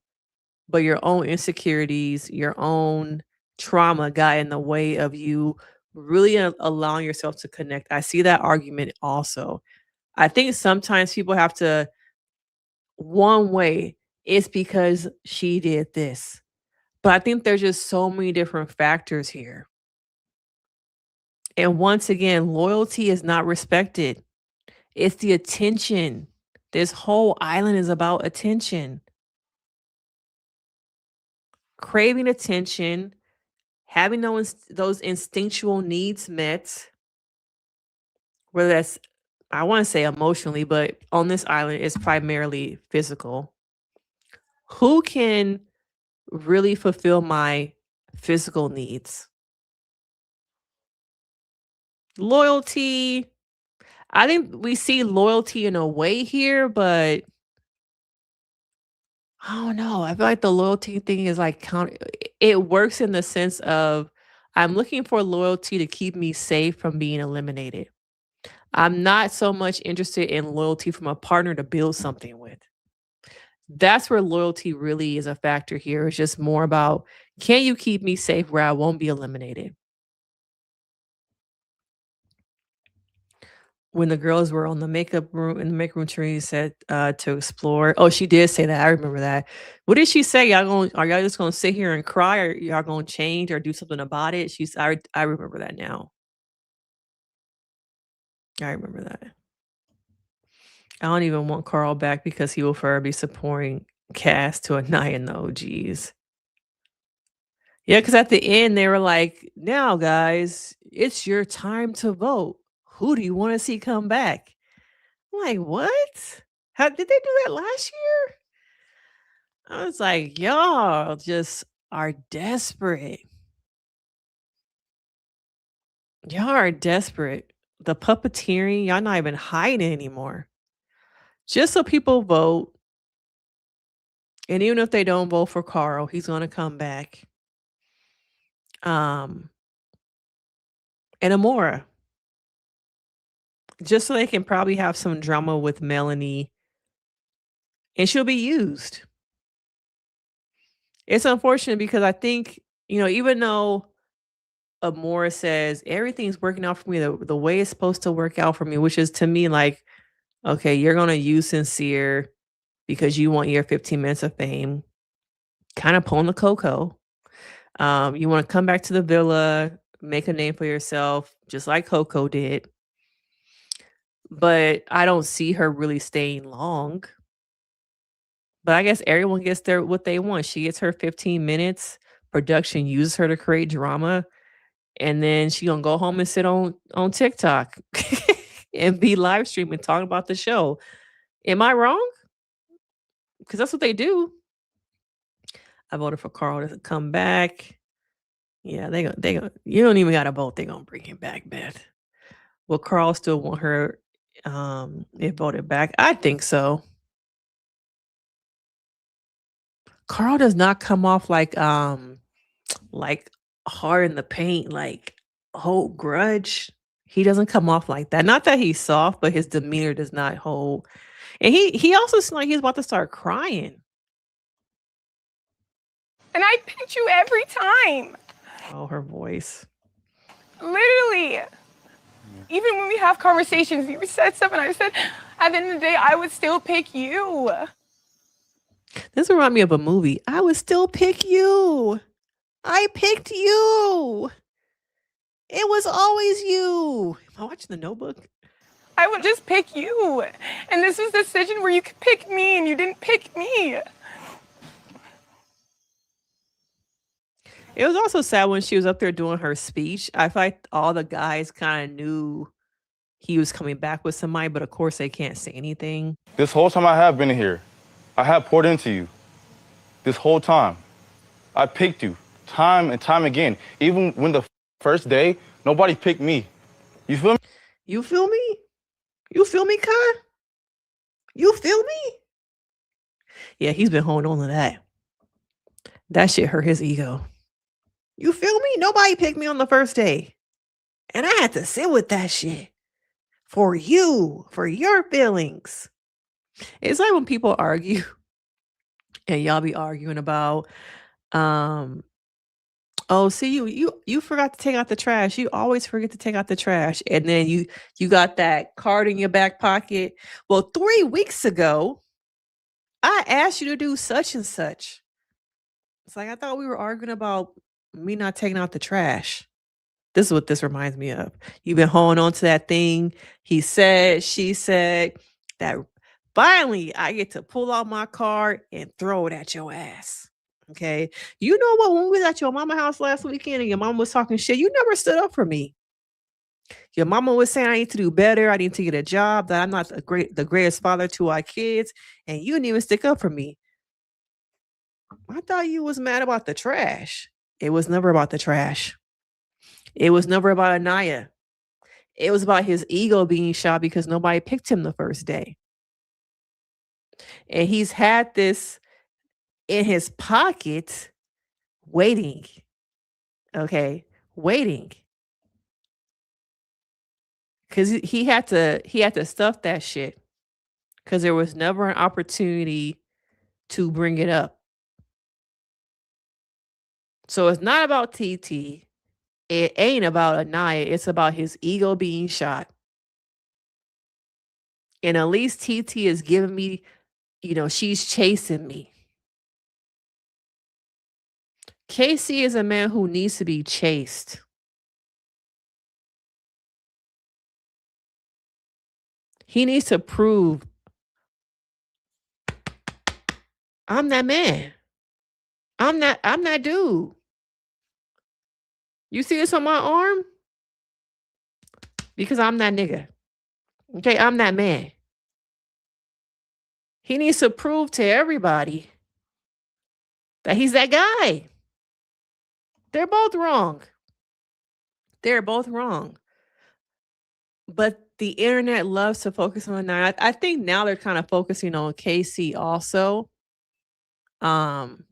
but your own insecurities, your own trauma got in the way of you really allowing yourself to connect. I see that argument also. I think sometimes people have to, one way, it's because she did this. But I think there's just so many different factors here. And once again, loyalty is not respected. It's the attention. This whole island is about attention. Craving attention, having those instinctual needs met, whether that's, I want to say emotionally, but on this island, it's primarily physical. Who can really fulfill my physical needs? Loyalty. I think we see loyalty in a way here, but I don't know. I feel like the loyalty thing is like it works in the sense of I'm looking for loyalty to keep me safe from being eliminated. I'm not so much interested in loyalty from a partner to build something with. That's where loyalty really is a factor here. It's just more about, can you keep me safe where I won't be eliminated? When the girls were on the makeup room in the makeup room, Trini said to explore. Oh, she did say that. I remember that. What did she say? Are y'all just gonna sit here and cry, or y'all gonna change or do something about it? I remember that now. I remember that. I don't even want Carl back because he will forever be supporting Cass to Anaya and the OGs. Yeah, because at the end they were like, now guys, it's your time to vote. Who do you want to see come back? I'm like, what? How did they do that last year? I was like, y'all just are desperate. Y'all are desperate. The puppeteering, y'all not even hiding anymore. Just so people vote. And even if they don't vote for Carl, he's gonna come back. And Amora. Just so they can probably have some drama with Melanie. And she'll be used. It's unfortunate because I think, even though Amora says everything's working out for me the way it's supposed to work out for me, which is to me like, okay, you're gonna use Sincere because you want your 15 minutes of fame, kind of pulling the Coco. You want to come back to the villa, make a name for yourself, just like Coco did. But I don't see her really staying long. But I guess everyone gets what they want. She gets her 15 minutes. Production uses her to create drama. And then she gonna go home and sit on TikTok and be live streaming, talking about the show. Am I wrong? Because that's what they do. I voted for Carl to come back. Yeah, they gonna. You don't even gotta vote. They gonna bring him back, Beth. Will Carl still want her if voted back? I think so. Carl does not come off like hard in the paint, like hold grudge. He doesn't come off like that. Not that he's soft, but his demeanor does not hold. And he also seems like he's about to start crying. And I picked you every time. Oh, her voice. Literally. Even when we have conversations, you said stuff and I said, at the end of the day, I would still pick you. This reminds me of a movie. I would still pick you. I picked you. It was always you. Am I watching The Notebook? I would just pick you. And this was the decision where you could pick me and you didn't pick me. It was also sad when she was up there doing her speech. I feel like all the guys kind of knew he was coming back with somebody, but of course they can't say anything. This whole time I have been here, I have poured into you. This whole time. I picked you time and time again. Even when the first day, nobody picked me. You feel me? You feel me? You feel me, Kai? You feel me? Yeah, he's been holding on to that. That shit hurt his ego. You feel me? Nobody picked me on the first day. And I had to sit with that shit. For you. For your feelings. It's like when people argue. And y'all be arguing about, oh, see, you forgot to take out the trash. You always forget to take out the trash. And then you got that card in your back pocket. Well, 3 weeks ago, I asked you to do such and such. It's like, I thought we were arguing about me not taking out the trash. This is what this reminds me of. You've been holding on to that thing. He said, she said, that finally I get to pull out my card and throw it at your ass. Okay. You know what? When we was at your mama house last weekend and your mama was talking shit, you never stood up for me. Your mama was saying I need to do better. I need to get a job, that I'm not the greatest father to our kids. And you didn't even stick up for me. I thought you was mad about the trash. It was never about the trash. It was never about Anaya. It was about his ego being shot because nobody picked him the first day. And he's had this in his pocket waiting. Okay, waiting. Cuz he had to stuff that shit cuz there was never an opportunity to bring it up. So it's not about TT. It ain't about Anaya. It's about his ego being shot. And at least TT is giving me, she's chasing me. Casey is a man who needs to be chased. He needs to prove I'm that man. I'm that dude. You see this on my arm? Because I'm that nigga. Okay, I'm that man. He needs to prove to everybody that he's that guy. They're both wrong. They're both wrong. But the internet loves to focus on Anaya. I think now they're kind of focusing on Casey also. Um,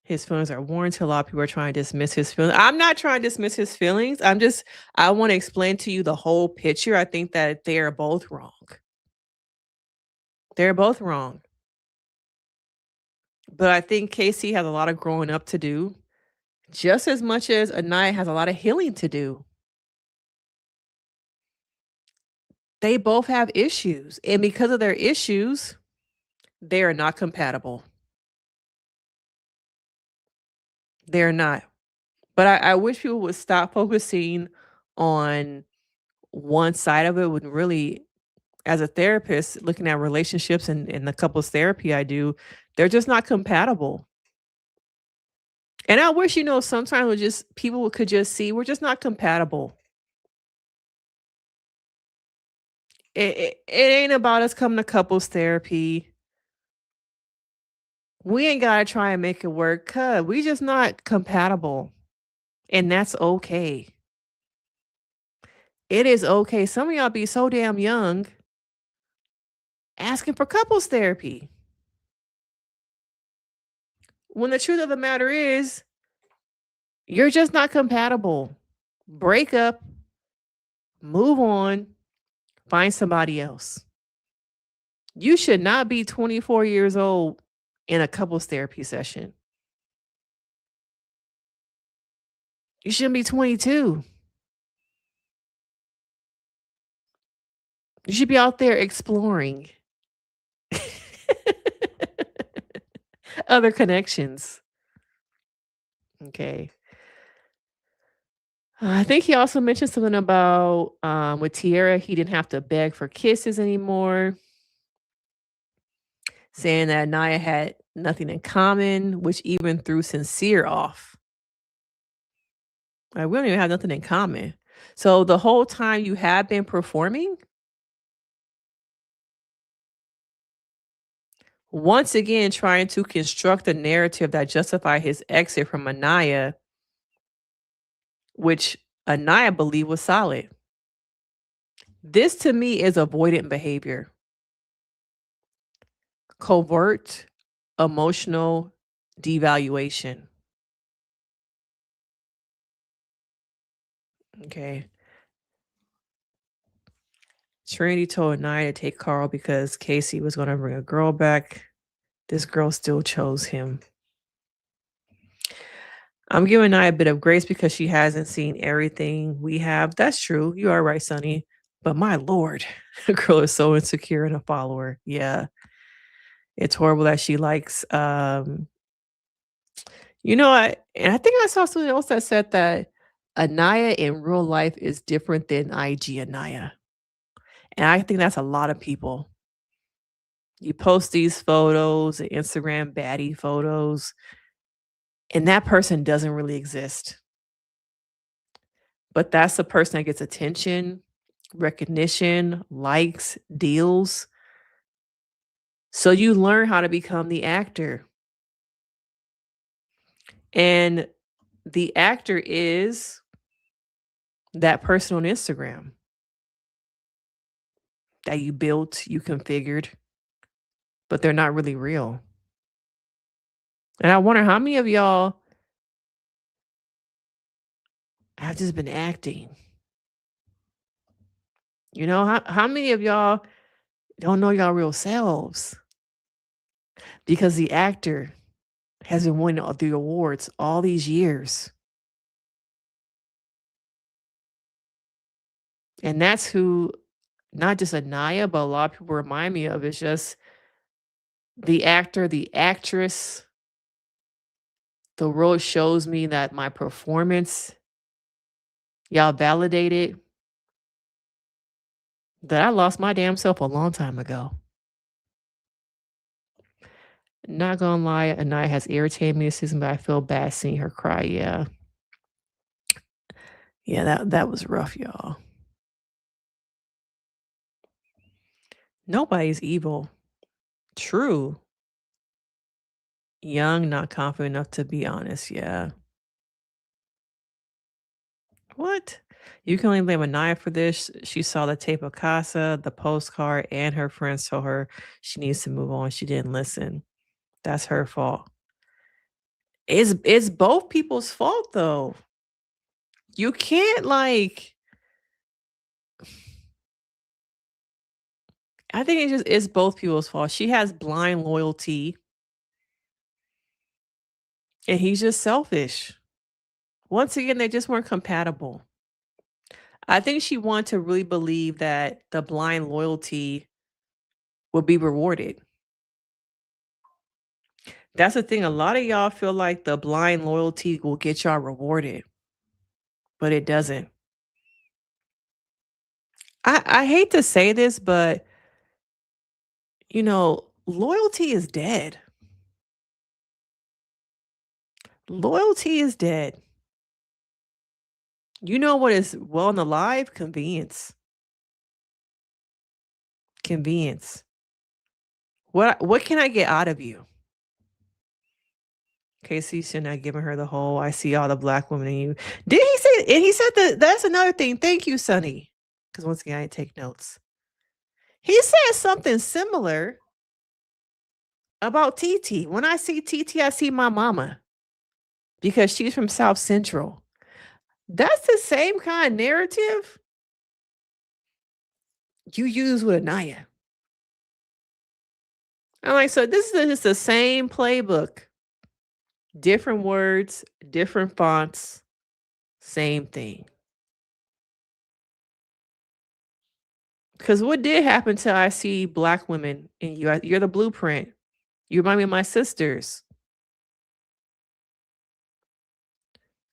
his feelings are warranted. A lot of people are trying to dismiss his feelings. I'm not trying to dismiss his feelings. I want to explain to you the whole picture. I think that they are both wrong. They're both wrong. But I think Casey has a lot of growing up to do, just as much as Anaya has a lot of healing to do. They both have issues. And because of their issues, they are not compatible. They're not. But I wish people would stop focusing on one side of it when really, as a therapist, looking at relationships and the couples therapy I do, they're just not compatible. And I wish, sometimes people could just see we're just not compatible. It ain't about us coming to couples therapy. We ain't gotta try and make it work, 'cause we just not compatible. And that's okay. It is okay. Some of y'all be so damn young asking for couples therapy. When the truth of the matter is, you're just not compatible. Break up, move on, find somebody else. You should not be 24 years old in a couples therapy session. You shouldn't be 22. You should be out there exploring other connections. Okay. I think he also mentioned something about with Tierra, he didn't have to beg for kisses anymore. Saying that Naya had nothing in common, which even threw Sincere off. Like, we don't even have nothing in common. So the whole time you have been performing, once again trying to construct a narrative that justify his exit from Anaya, which Anaya believed was solid. This to me is avoidant behavior. Covert emotional devaluation. Okay. Trinity told Anaya to take Carl because Casey was going to bring a girl back. This girl still chose him. I'm giving Naya a bit of grace because she hasn't seen everything we have. That's true. You are right, Sonny. But my Lord, the girl is so insecure and a follower. Yeah. It's horrible that she likes and I think I saw something else that said that Anaya in real life is different than IG Anaya. And I think that's a lot of people. You post these photos, the Instagram baddie photos, and that person doesn't really exist. But that's the person that gets attention, recognition, likes, deals. So you learn how to become the actor. And the actor is that person on Instagram that you built, you configured, but they're not really real. And I wonder how many of y'all have just been acting. How many of y'all don't know y'all real selves? Because the actor has been winning all the awards all these years. And that's who, not just Anaya, but a lot of people remind me of. It's just the actor, the actress. The role shows me that my performance, y'all validated that I lost my damn self a long time ago. Not gonna lie, Anaya has irritated me this season, but I feel bad seeing her cry. Yeah. Yeah, that was rough, y'all. Nobody's evil. True. Young, not confident enough to be honest. Yeah. What? You can only blame Anaya for this. She saw the tape of Casa, the postcard, and her friends told her she needs to move on. She didn't listen. That's her fault. It's both people's fault though. You can't like I think it's both people's fault. She has blind loyalty and he's just selfish. Once again, they just weren't compatible. I think she wanted to really believe that the blind loyalty would be rewarded. That's the thing. A lot of y'all feel like the blind loyalty will get y'all rewarded, but it doesn't. I hate to say this, but loyalty is dead. Loyalty is dead. You know what is well and alive? Convenience. Convenience. What can I get out of you? Casey should not giving her the whole I see all the black women in you. Did he say and he said that's another thing. Thank you, Sonny. Because once again, I didn't take notes. He said something similar about TT. When I see TT, I see my mama. Because she's from South Central. That's the same kind of narrative you use with Anaya. I'm like, so this is just the same playbook. Different words, different fonts, same thing. Because what did happen to I see black women in you? You're the blueprint. You remind me of my sisters.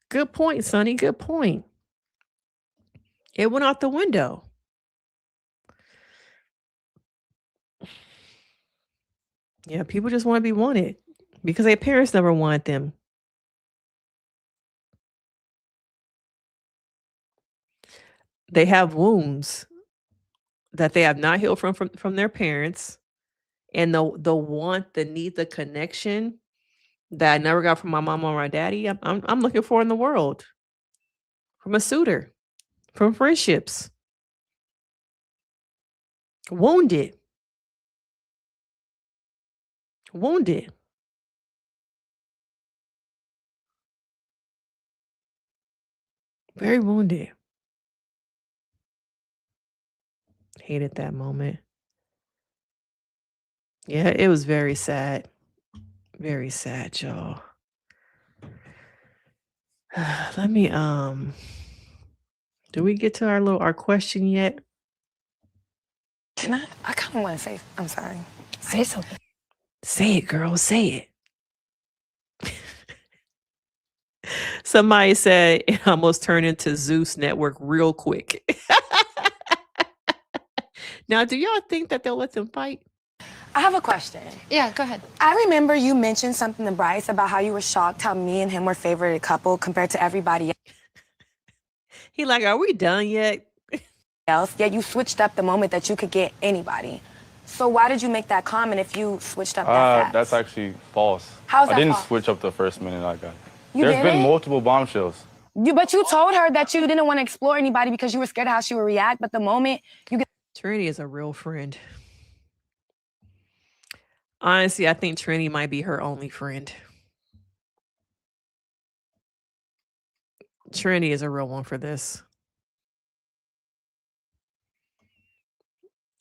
Good point, Sonny. Good point. It went out the window. Yeah, people just want to be wanted because their parents never wanted them. They have wounds that they have not healed from their parents, and the want, the need, the connection that I never got from my mom or my daddy. I'm looking for in the world from a suitor, from friendships. Wounded. Wounded. Very wounded. Hated that moment. Yeah, it was very sad. Very sad, y'all. Let me do we get to our question yet? Can I kind of want to say, I'm sorry. Say something. Say it, girl. Say it. Somebody said it almost turned into Zeus Network real quick. Now, do y'all think that they'll let them fight? I have a question. Yeah, go ahead. I remember you mentioned something to Bryce about how you were shocked how me and him were favorite couple compared to everybody He like, are we done yet? else, yet you switched up the moment that you could get anybody. So why did you make that comment if you switched up that fast? That's actually false. How's that I didn't false? switch up the first minute I got. You There's been didn't? multiple bombshells. But you told her that you didn't want to explore anybody because you were scared of how she would react, but the moment you get... Trinity is a real friend. Honestly, I think Trinity might be her only friend. Trinity is a real one for this.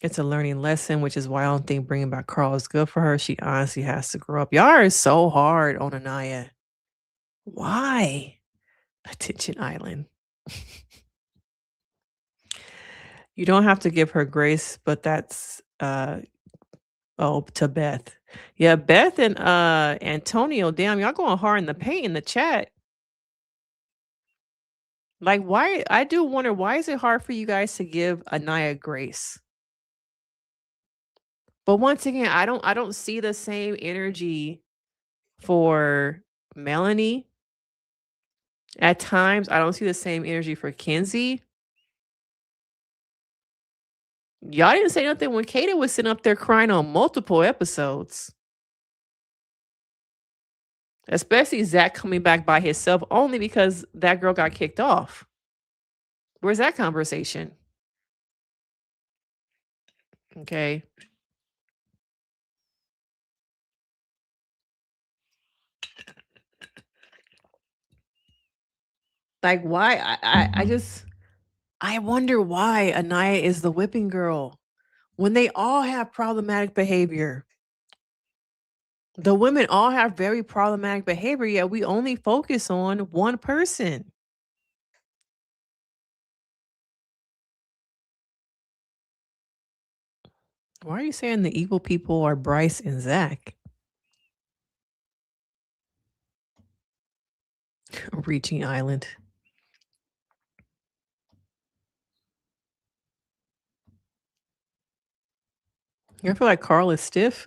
It's a learning lesson, which is why I don't think bringing back Carl is good for her. She honestly has to grow up. Y'all are so hard on Anaya. Why? Attention Island. You don't have to give her grace, but that's to Beth. Yeah, Beth and Antonio, damn, y'all going hard in the paint in the chat. Like, why? I do wonder, why is it hard for you guys to give Anaya grace? But once again, I don't see the same energy for Melanie. At times, I don't see the same energy for Kenzie. Y'all didn't say nothing when Kata was sitting up there crying on multiple episodes. Especially Zach coming back by himself only because that girl got kicked off. Where's that conversation? Okay. Like, why? I wonder why Anaya is the whipping girl when they all have problematic behavior. The women all have very problematic behavior, yet we only focus on one person. Why are you saying the evil people are Bryce and Zach? Reaching Island. I feel like Carl is stiff.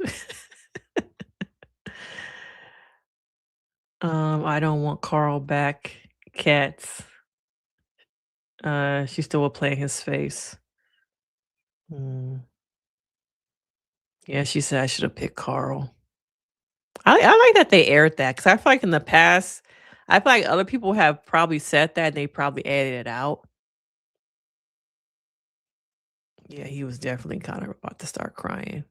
I don't want Carl back. Cats. She still will play his face. Yeah, she said I should have picked Carl. I like that they aired that because I feel like in the past, I feel like other people have probably said that and they probably edited it out. Yeah, he was definitely kind of about to start crying.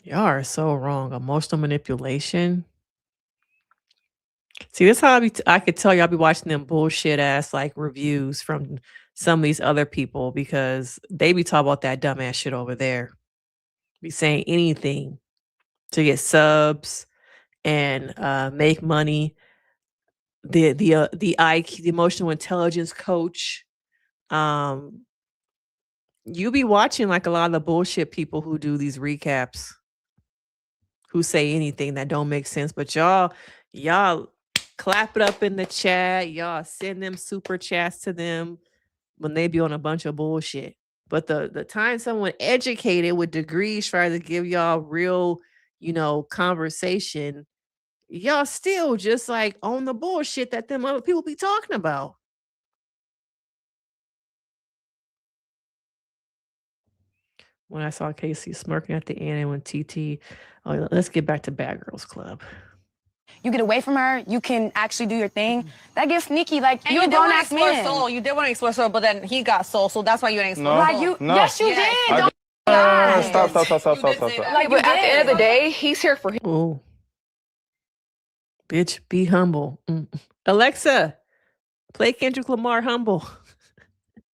Y'all are so wrong. Emotional manipulation. See, this how I could tell y'all be watching them bullshit ass like reviews from some of these other people because they be talking about that dumbass shit over there. Be saying anything to get subs and make money. The IQ, the emotional intelligence coach. You be watching like a lot of the bullshit people who do these recaps, who say anything that don't make sense, but y'all clap it up in the chat. Y'all send them super chats to them when they be on a bunch of bullshit. But the time someone educated with degrees try to give y'all real, conversation, y'all still just like on the bullshit that them other people be talking about. When I saw Casey smirking at the end and when TT, let's get back to Bad Girls Club. You get away from her, you can actually do your thing. That gets sneaky. Like, you're a grown ass man. Soul. You did want to explore Soul, but then he got Soul, so that's why you didn't explore No. Like, you, No. yes, you did. Don't Stop. like, But at the end of the day, he's here for him. Oh, bitch, be humble. Alexa, play Kendrick Lamar Humble.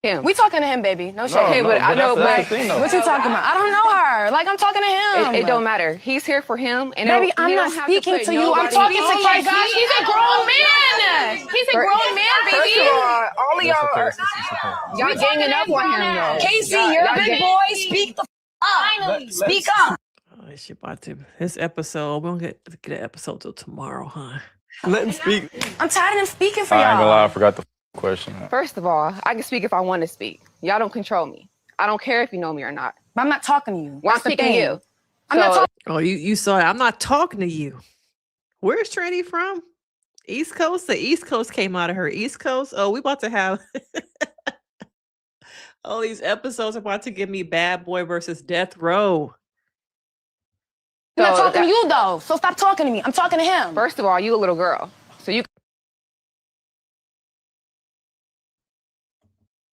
We talking to him, baby. No shade. Okay, but I know, that's the thing, though. What you talking about? I don't know her. Like, I'm talking to him. It don't matter. He's here for him. And Baby, I'm not speaking to you. I'm talking to Oh my gosh, he's a grown man. He's a grown man, baby. First of all of y'all are y'all ganging up on him though. Casey, you're a big boy. Speak the Finally. Speak up. Oh, this shit about to this episode. We don't get an episode till tomorrow, huh? Let him speak. I'm tired of him speaking for I ain't gonna lie, I y'all. forgot the question. First of all, I can speak if I want to speak. Y'all don't control me. I don't care if you know me or not. But I'm not talking to you. Well, I'm That's the speaking to thing. you. I'm not talking. Oh, you saw it. I'm not talking to you. Where's Trinity from? East Coast? The East Coast came out of her. East Coast? Oh, we about to have all these episodes about to give me Bad Boy versus Death Row. I'm not talking to you though. So stop talking to me. I'm talking to him. First of all, you a little girl, so you.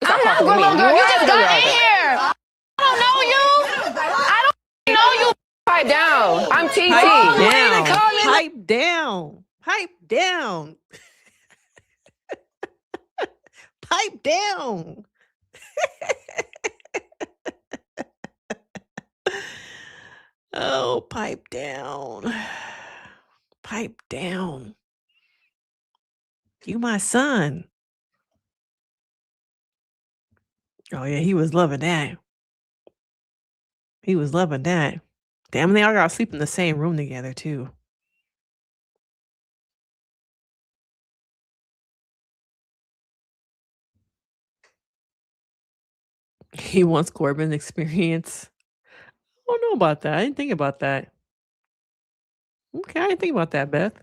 I'm not a little girl. You just got in here. I don't know you. I don't know you. Pipe down. I'm TT. Pipe down. Pipe down. Pipe down. Oh, pipe down. Pipe down. You my son. Oh, yeah, he was loving that. He was loving that. Damn, they all got to sleep in the same room together, too. He wants Corbin's experience. I don't know about that. I didn't think about that. Okay, I didn't think about that, Beth.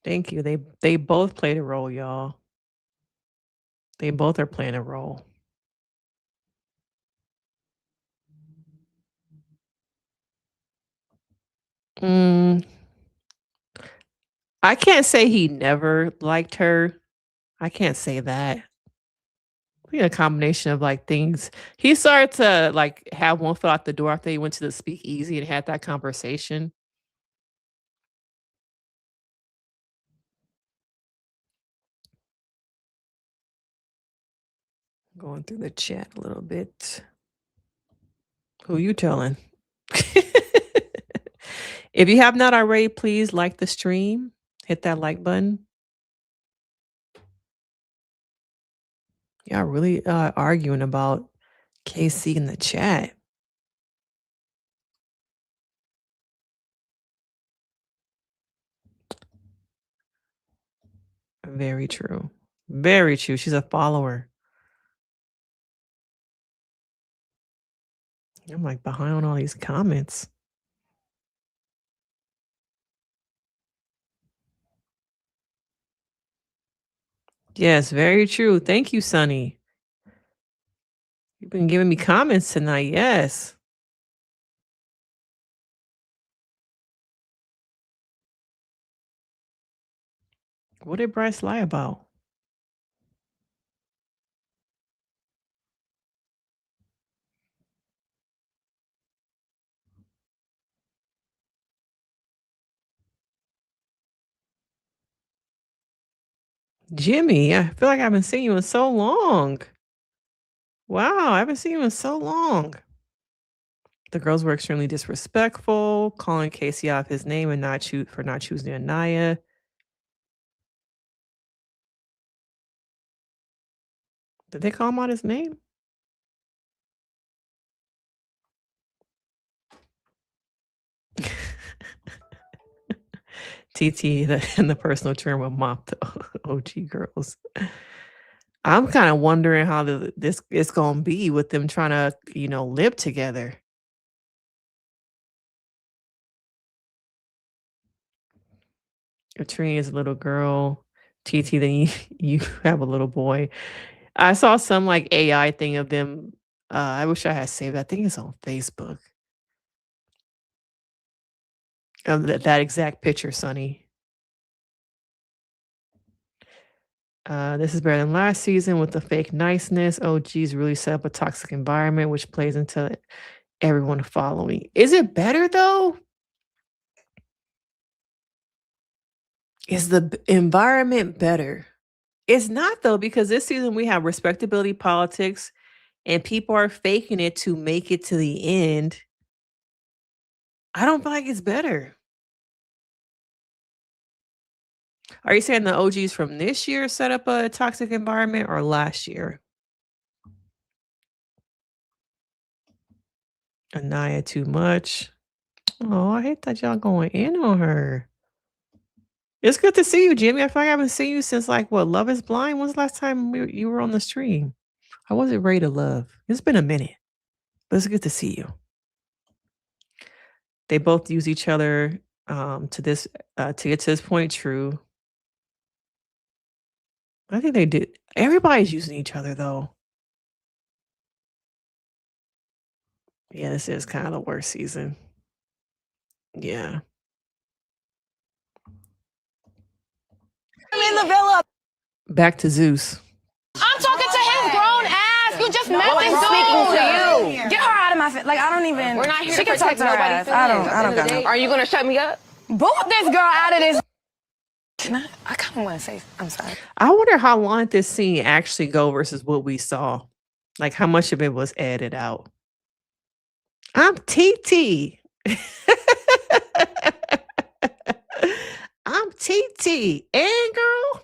Thank you. They both played a role, y'all. They both are playing a role. Mm, I can't say he never liked her. I can't say that. We had a combination of like things. He started to like have one foot out the door after he went to the speakeasy and had that conversation. Going through the chat a little bit. Who you telling? If you have not already, please like the stream. Hit that like button. Y'all really arguing about KC in the chat. Very true. Very true. She's a follower. I'm like behind on all these comments. Yes, very true. Thank you, Sonny. You've been giving me comments tonight. Yes. What did Bryce lie about? Jimmy, I feel like I haven't seen you in so long. Wow, I haven't seen you in so long. The girls were extremely disrespectful, calling Casey off his name and not choosing Anaya. Did they call him out his name? TT in the personal term will mop the OG girls. I'm kind of wondering how this is going to be with them trying to, live together. If Trini is a little girl, TT, then you have a little boy. I saw some like AI thing of them. I wish I had saved that. I think it's on Facebook. That exact picture, Sonny. This is better than last season with the fake niceness. OG's really set up a toxic environment, which plays into everyone following. Is it better though? Is the environment better? It's not though, because this season we have respectability politics and people are faking it to make it to the end. I don't feel like it's better. Are you saying the OGs from this year set up a toxic environment or last year? Anaya too much. Oh, I hate that y'all going in on her. It's good to see you, Jimmy. I feel like I haven't seen you since like what, Love is Blind? When's the last time you were on the stream? I wasn't ready to love. It's been a minute, but it's good to see you. They both use each other to get to this point. True. I think they did. Everybody's using each other though. Yeah, this is kind of the worst season. Yeah. I'm in the villa. Back to Zeus. I'm talking to his grown ass. You just met this dude. Speaking to you. Get her out of my face. Like, I don't even. We're not here she to can talk protect to her nobody's ass. feelings. I don't got no. Are you gonna shut me up? Boot this girl out of this. I kind of want to say, I'm sorry. I wonder how long this scene actually go versus what we saw. Like how much of it was edited out. I'm TT. I'm TT. And girl.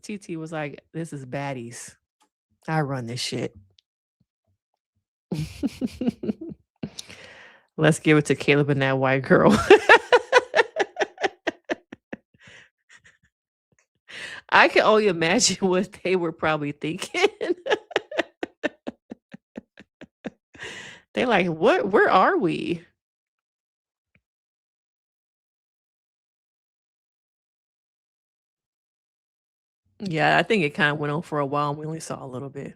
TT was like, this is baddies. I run this shit. Let's give it to Caleb and that white girl. I can only imagine what they were probably thinking. They're like, what? Where are we? Yeah, I think it kind of went on for a while and we only saw a little bit.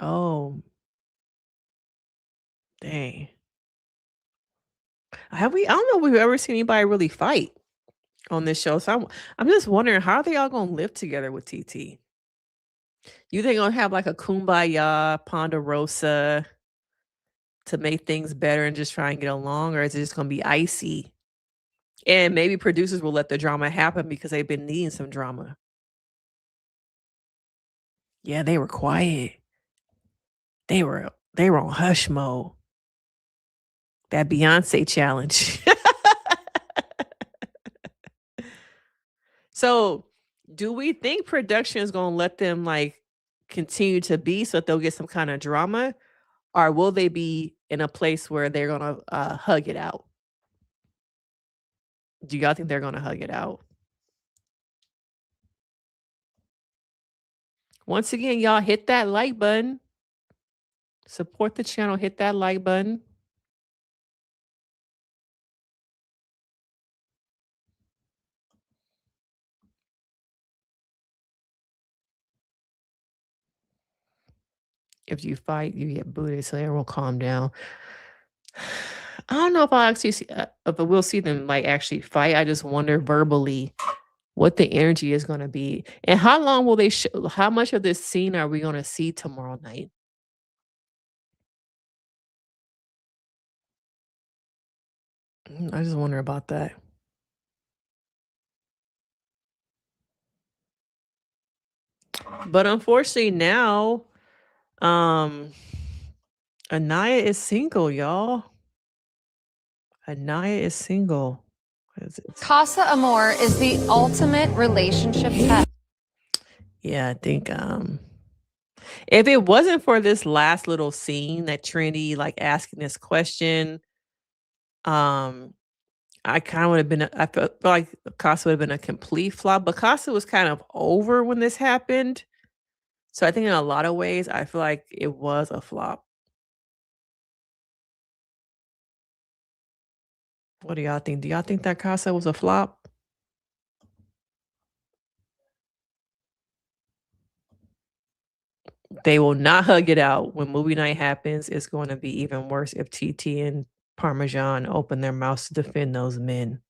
Oh, dang. Have we? I don't know if we've ever seen anybody really fight on this show. So I'm just wondering how are they all gonna live together with TT? You think gonna have like a kumbaya, ponderosa to make things better and just try and get along, or is it just gonna be icy? And maybe producers will let the drama happen because they've been needing some drama. Yeah, they were quiet. They were on hush mode. That Beyonce challenge. So, do we think production is gonna let them like continue to be so that they'll get some kind of drama, or will they be in a place where they're gonna hug it out? Do y'all think they're gonna hug it out? Once again, y'all hit that like button. Support the channel. Hit that like button. If you fight, you get booted, so everyone calm down. I don't know if I'll actually see if we'll see them like actually fight. I just wonder verbally what the energy is going to be, and how long will they show? How much of this scene are we going to see tomorrow night? I just wonder about that. But unfortunately now, Anaya is single, y'all. Anaya is single. CASA Amor is the ultimate relationship test. Yeah, I think if it wasn't for this last little scene that Trinity like asking this question, I kind of would have been I felt like Casa would have been a complete flop, but Casa was kind of over when this happened. So I think in a lot of ways I feel like it was a flop. What do y'all think? Do y'all think that Casa was a flop? They will not hug it out. When movie night happens, it's going to be even worse if TT and Parmesan open their mouths to defend those men.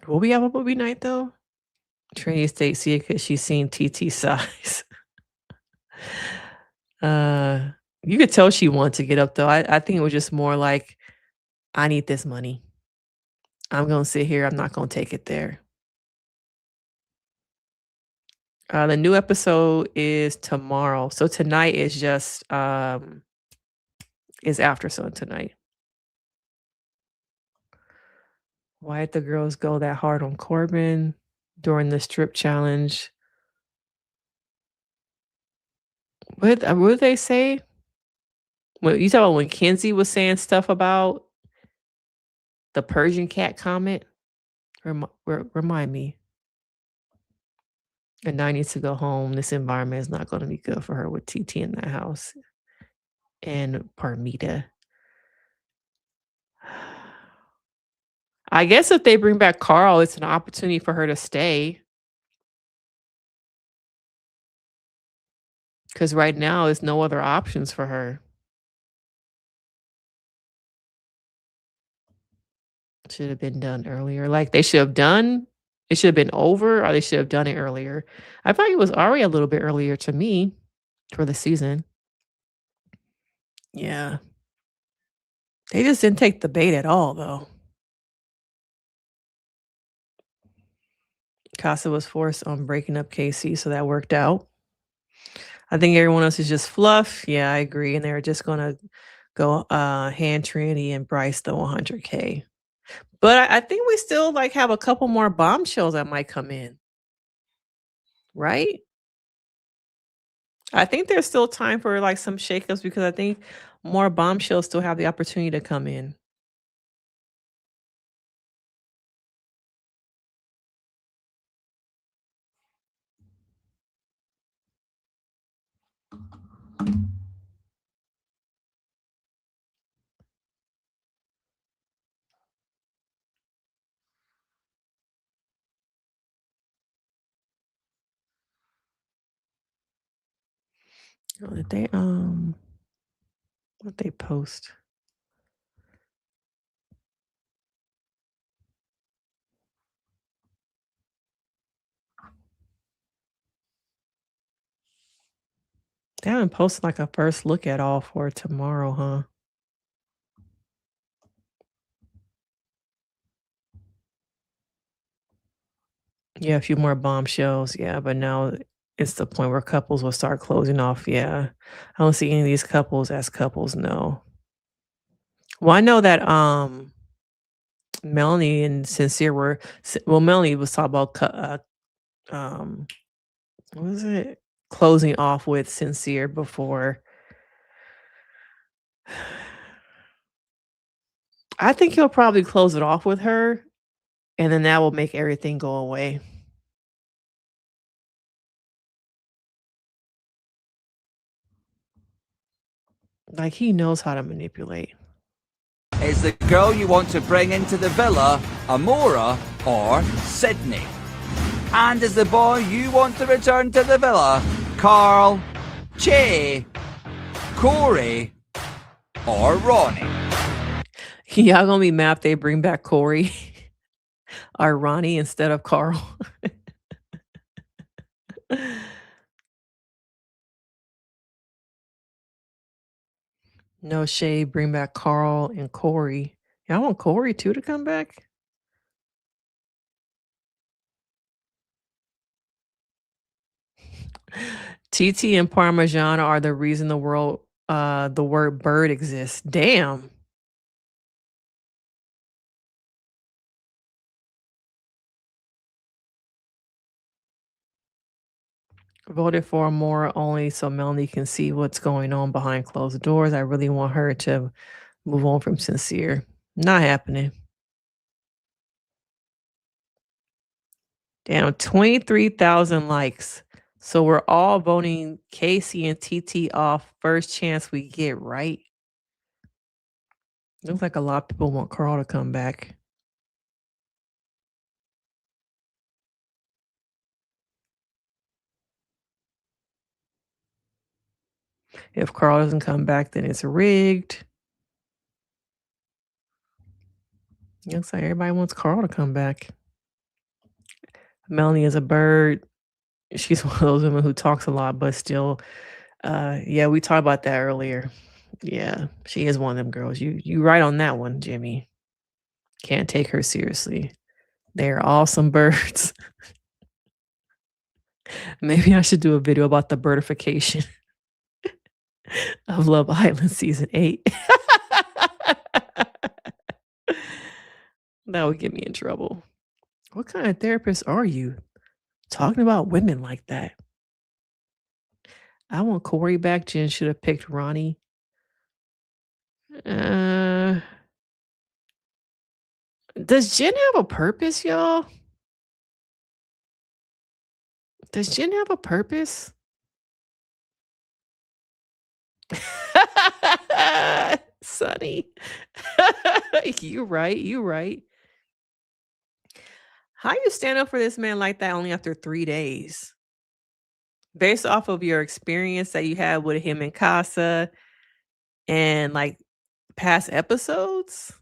Will we have a movie night though? Trinity Stacy because she's seen TT size. You could tell she wanted to get up though. I think it was just more like, I need this money. I'm gonna sit here. I'm not gonna take it there. The new episode is tomorrow. So tonight is just is After Sun tonight. Why did the girls go that hard on Corbin during the strip challenge? What did they say? When you talk about when Kenzie was saying stuff about the Persian cat comment? Remind me. And I need to go home. This environment is not going to be good for her with TT in that house. And Parmita. I guess if they bring back Carl, it's an opportunity for her to stay. Because right now, there's no other options for her. Should have been done earlier. Like they should have done, it should have been over, or they should have done it earlier. I thought it was already a little bit earlier to me for the season. Yeah. They just didn't take the bait at all, though. Casa was forced on breaking up Casey, so that worked out. I think everyone else is just fluff. Yeah, I agree. And they're just gonna go hand Trinity and Bryce the 100K. But I think we still like have a couple more bombshells that might come in. Right? I think there's still time for like some shakeups because I think more bombshells still have the opportunity to come in. Oh, did they what they post? They haven't posted like a first look at all for tomorrow, huh? Yeah, a few more bombshells. Yeah, but now it's the point where couples will start closing off. Yeah. I don't see any of these couples as couples, no. Well, I know that Melanie and Sincere were well, Melanie was talking about what was it? Closing off with Sincere before. I think he'll probably close it off with her, and then that will make everything go away. Like, he knows how to manipulate. Is the girl you want to bring into the villa Amora or Sydney? And is the boy you want to return to the villa Carl, Che, Corey, or Ronnie? Y'all gonna be mad if they bring back Corey or Ronnie instead of Carl. No shade, bring back Carl and Corey. Y'all want Corey too to come back? TT and Parmesan are the reason the word bird exists. Damn. Voted for more only so Melanie can see what's going on behind closed doors. I really want her to move on from Sincere. Not happening. Damn, 23,000 likes. So we're all voting Casey and TT off first chance we get, right? Looks like a lot of people want Carl to come back. If Carl doesn't come back, then it's rigged. Looks like everybody wants Carl to come back. Melanie is a bird. She's one of those women who talks a lot, but still, yeah, we talked about that earlier. Yeah, she is one of them girls. You right on that one, Jimmy. Can't take her seriously. They're awesome birds. Maybe I should do a video about the birdification of Love Island season 8. That would get me in trouble. What kind of therapist are you? Talking about women like that. I want Corey back. Jen should have picked Ronnie. Does Jen have a purpose, y'all? Does Jen have a purpose? Sonny. You right. You right. How you stand up for this man like that only after 3 days? Based off of your experience that you had with him in CASA and like past episodes?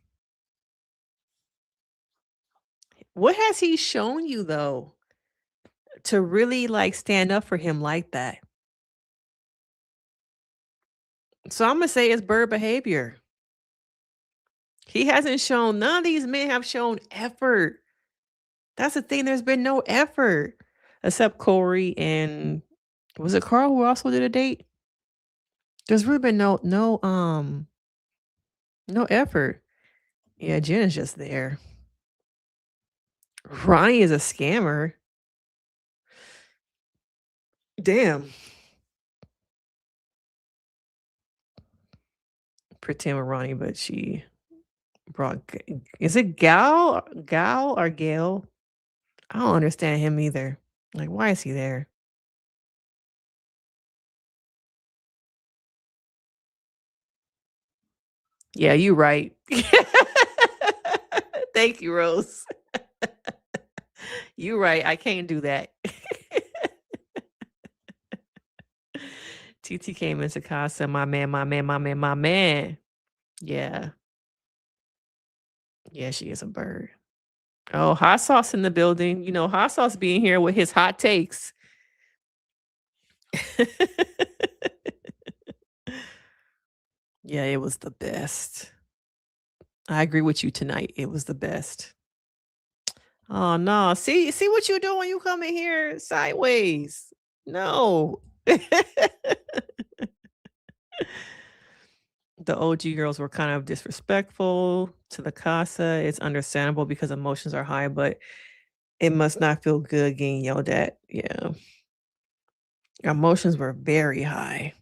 What has he shown you though to really like stand up for him like that? So I'm gonna say it's bird behavior. He hasn't shown, none of these men have shown effort. That's the thing. There's been no effort except Corey and was it Carl who also did a date? There's really been no effort. Yeah, Jen is just there. Ronnie is a scammer. Damn. Pretend with Ronnie, but she brought. Is it Gal or Gail? I don't understand him either. Like, why is he there? Yeah, you right. Thank you, Rose. You right. I can't do that. TT came into Casa. My man. Yeah. Yeah, she is a bird. Oh, Hot Sauce in the building. You know, Hot Sauce being here with his hot takes. Yeah, it was the best. I agree with you tonight. It was the best. Oh no. See what you do when you come in here sideways. No. The OG girls were kind of disrespectful to the Casa. It's understandable because emotions are high, but it must not feel good getting yelled at. Yeah. Emotions were very high.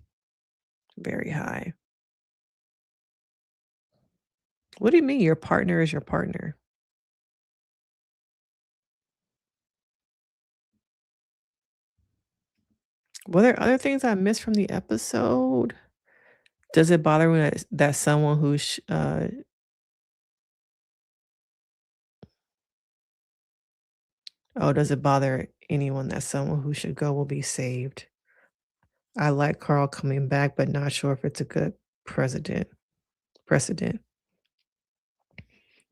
Very high. What do you mean your partner is your partner? Were there other things I missed from the episode? Does it bother when that someone who does it bother anyone that someone who should go will be saved? I like Carl coming back, but not sure if it's a good precedent.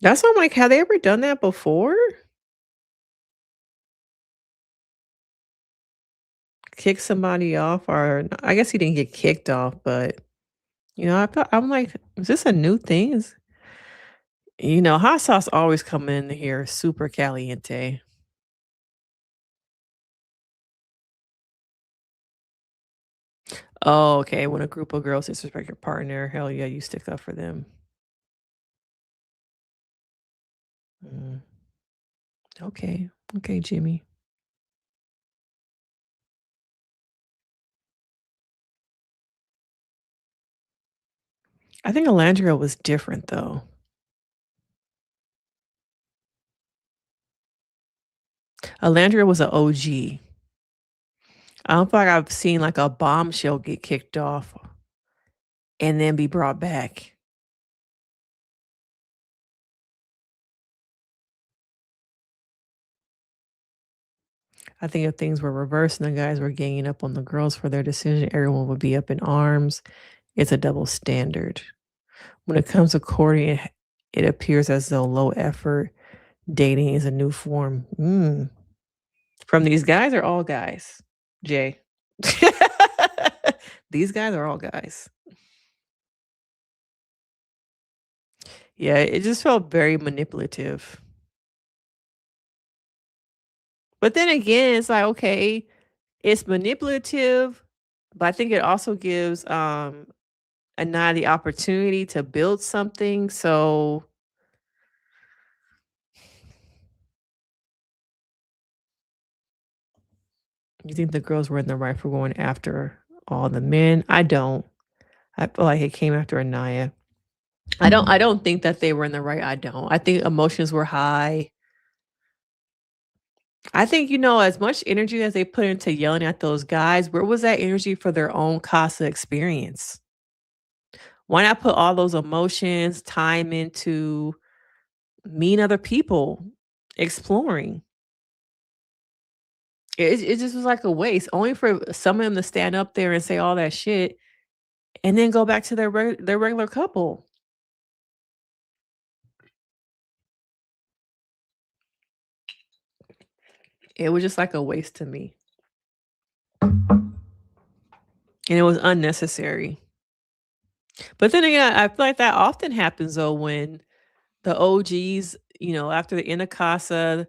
That's why I'm like, have they ever done that before? Kick somebody off, or I guess he didn't get kicked off, but you know, I'm like, is this a new thing? You know, hot sauce always come in here super caliente. Oh, okay. When a group of girls disrespect your partner, hell yeah, you stick up for them. Mm. Okay. Okay, Jimmy. I think Alandria was different though. Alandria was an OG. I don't feel like I've seen like a bombshell get kicked off and then be brought back. I think if things were reversed and the guys were ganging up on the girls for their decision, everyone would be up in arms. It's a double standard. When it comes to courting, it appears as though low effort dating is a new form. From these guys or all guys? Jay. These guys are all guys. Yeah, it just felt very manipulative. But then again, it's like, okay, it's manipulative, but I think it also gives Anaya the opportunity to build something. So you think the girls were in the right for going after all the men? I don't. I feel like it came after Anaya. I don't think that they were in the right. I don't. I think emotions were high. I think, you know, as much energy as they put into yelling at those guys, where was that energy for their own CASA experience? Why not put all those emotions, time into meeting other people, exploring? It just was like a waste, only for some of them to stand up there and say all that shit and then go back to their regular couple. It was just like a waste to me. And it was unnecessary. But then again, I feel like that often happens though when the OGs, you know, after the end of Casa,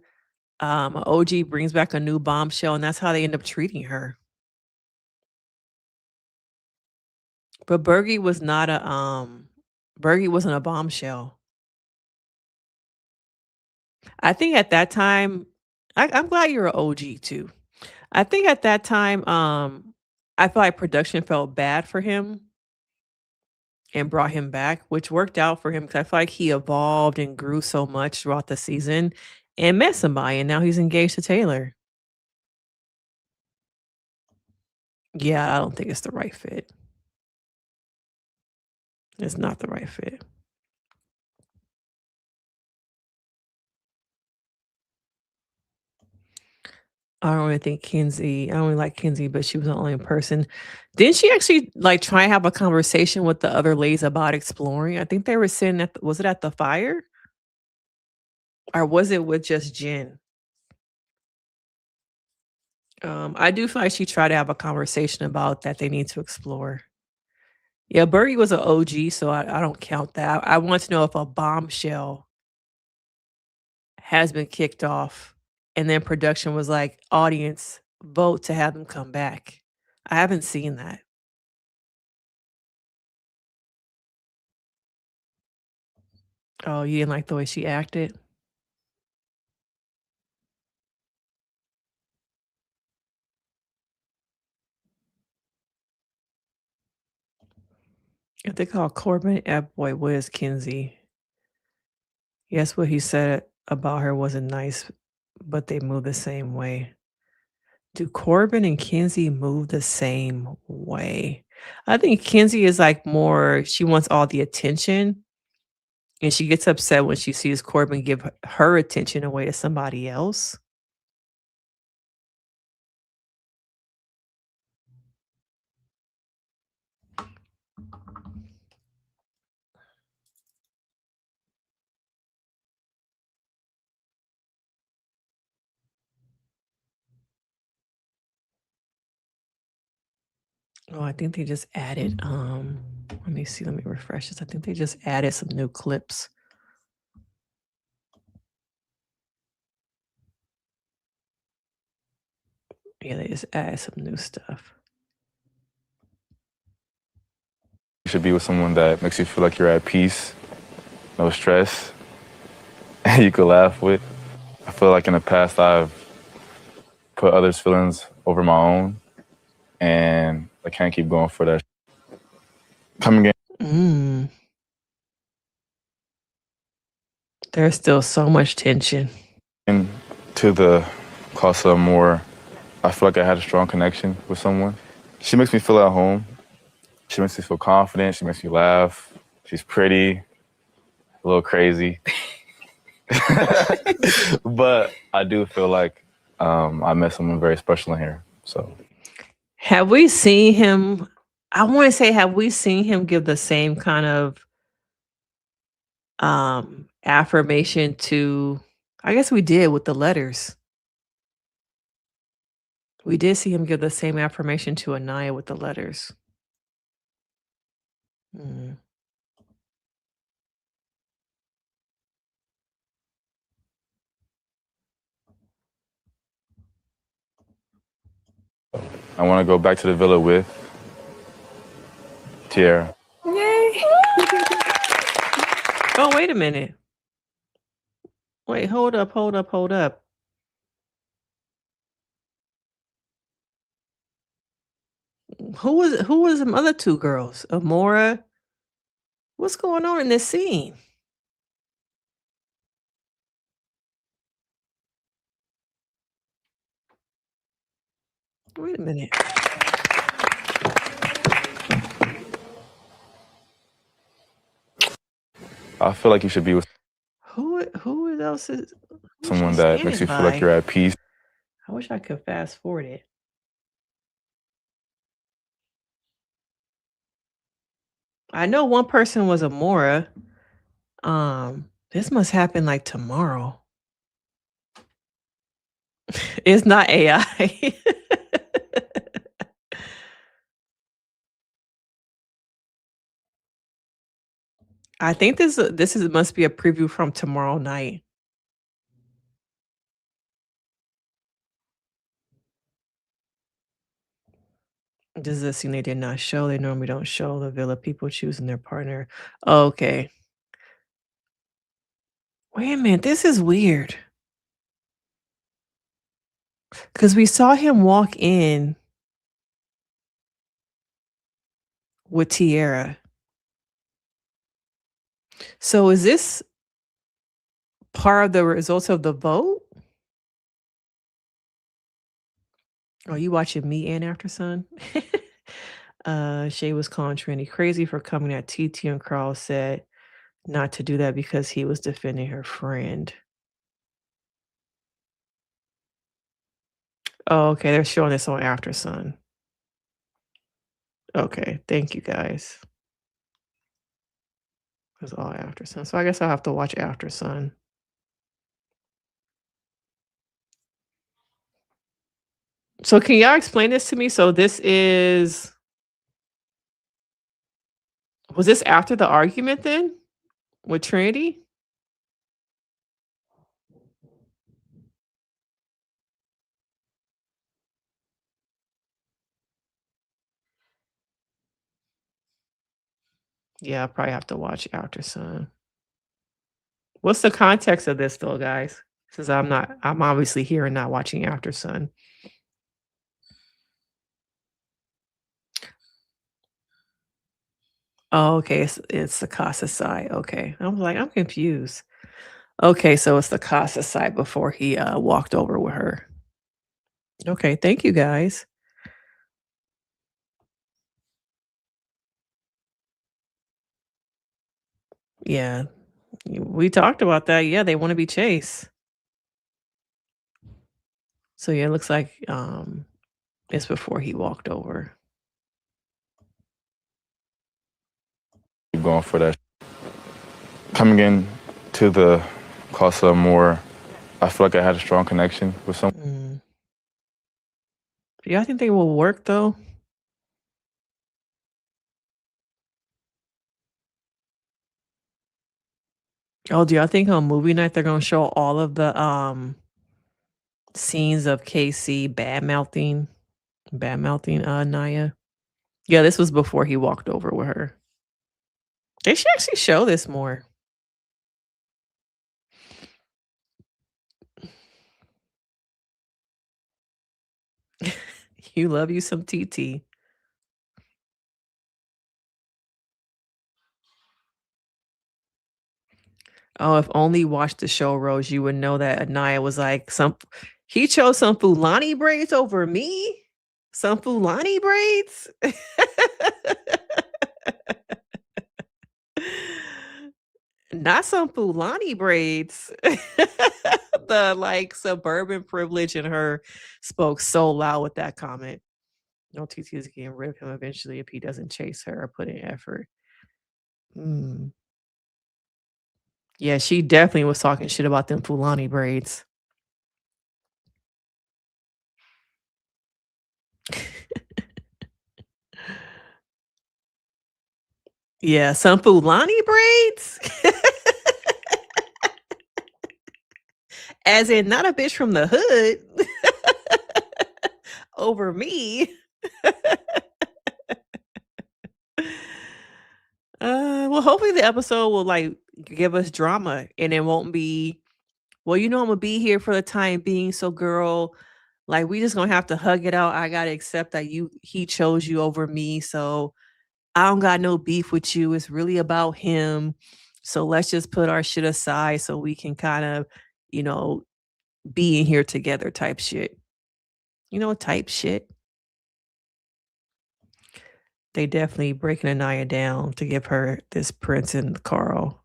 an OG brings back a new bombshell, and that's how they end up treating her. But Bergie was not a Bergie wasn't a bombshell. I think at that time, I'm glad you're an OG too. I think at that time, I feel like production felt bad for him and brought him back, which worked out for him because I feel like he evolved and grew so much throughout the season and met somebody, and now he's engaged to Taylor. Yeah, I don't think it's the right fit. It's not the right fit. I don't really think Kenzie. I don't really like Kenzie, but she was the only person. Didn't she actually like try and have a conversation with the other ladies about exploring? I think they were sitting at. Was it at the fire, or was it with just Jen? I do feel like she tried to have a conversation about that they need to explore. Yeah, Birdie was an OG, so I don't count that. I want to know if a bombshell has been kicked off, and then production was like, audience, vote to have them come back. I haven't seen that. Oh, you didn't like the way she acted? If they call Corbin F-boy, what is Kenzie? Yes, what he said about her wasn't nice, but they move the same way. Do Corbin and Kenzie move the same way? I think Kenzie is like more, she wants all the attention, and she gets upset when she sees Corbin give her attention away to somebody else. Oh, I think they just added, let me see, let me refresh this. I think they just added some new clips. Yeah, they just added some new stuff. You should be with someone that makes you feel like you're at peace, no stress, and you could laugh with. I feel like in the past I've put others' feelings over my own, and I can't keep going for that. Coming Mm. There's still so much tension. into the CASA Amor, I feel like I had a strong connection with someone. She makes me feel at home. She makes me feel confident. She makes me laugh. She's pretty, a little crazy. But I do feel like I met someone very special in here. So, Have we seen him? I want to say, have we seen him give the same kind of affirmation to, I guess we did with the letters. We did see him give the same affirmation to Anaya with the letters. Mm. I want to go back to the villa with Tierra. Yay! Oh, wait a minute. Wait, hold up, hold up, hold up. Who was them other two girls? Amora? What's going on in this scene? Wait a minute. I feel like you should be with Who else is someone that makes you feel like you're at peace. I wish I could fast forward it. I know one person was Amora. This must happen like tomorrow. It's not AI. I think this must be a preview from tomorrow night. This is a scene they did not show. They normally don't show the villa people choosing their partner. Okay. Wait a minute. This is weird. Because we saw him walk in with Tierra. So is this part of the results of the vote? Are you watching Me and After Sun? Shay was calling Trinity crazy for coming at TT, and Carl said not to do that because he was defending her friend. Oh, okay. They're showing this on After Sun. Okay. Thank you guys. It's all After Sun. So I guess I'll have to watch After Sun. So can y'all explain this to me? So this was this after the argument then with Trinity? Yeah, I probably have to watch After Sun. What's the context of this though, guys? Since I'm obviously here and not watching After Sun. Oh, okay. It's the Casa side. Okay. I was like, I'm confused. Okay, so it's the Casa side before he walked over with her. Okay, thank you guys. Yeah. We talked about that. Yeah, they want to be chased. So yeah, it looks like it's before he walked over. Going for that. Coming in to the CASA Amor, I feel like I had a strong connection with someone. Yeah, I think they will work though. Oh, do y'all think on movie night they're gonna show all of the scenes of KC bad mouthing Naya? Yeah, this was before he walked over with her. They should actually show this more. You love you some TT. Oh, if only you watched the show, Rose, you would know that Anaya was like, he chose some Fulani braids over me? Some Fulani braids? Not some Fulani braids. The like suburban privilege in her spoke so loud with that comment. No, TT is getting rid of him eventually if he doesn't chase her or put in effort. Yeah, she definitely was talking shit about them Fulani braids. Yeah, some Fulani braids? As in, not a bitch from the hood. Over me. Well, hopefully the episode will like give us drama and it won't be, well, I'm gonna be here for the time being. So girl, like we just gonna have to hug it out. I gotta accept that he chose you over me. So I don't got no beef with you. It's really about him. So let's just put our shit aside so we can kind of, be in here together type shit. Type shit. They definitely breaking Anaya down to give her this Prince and Carl.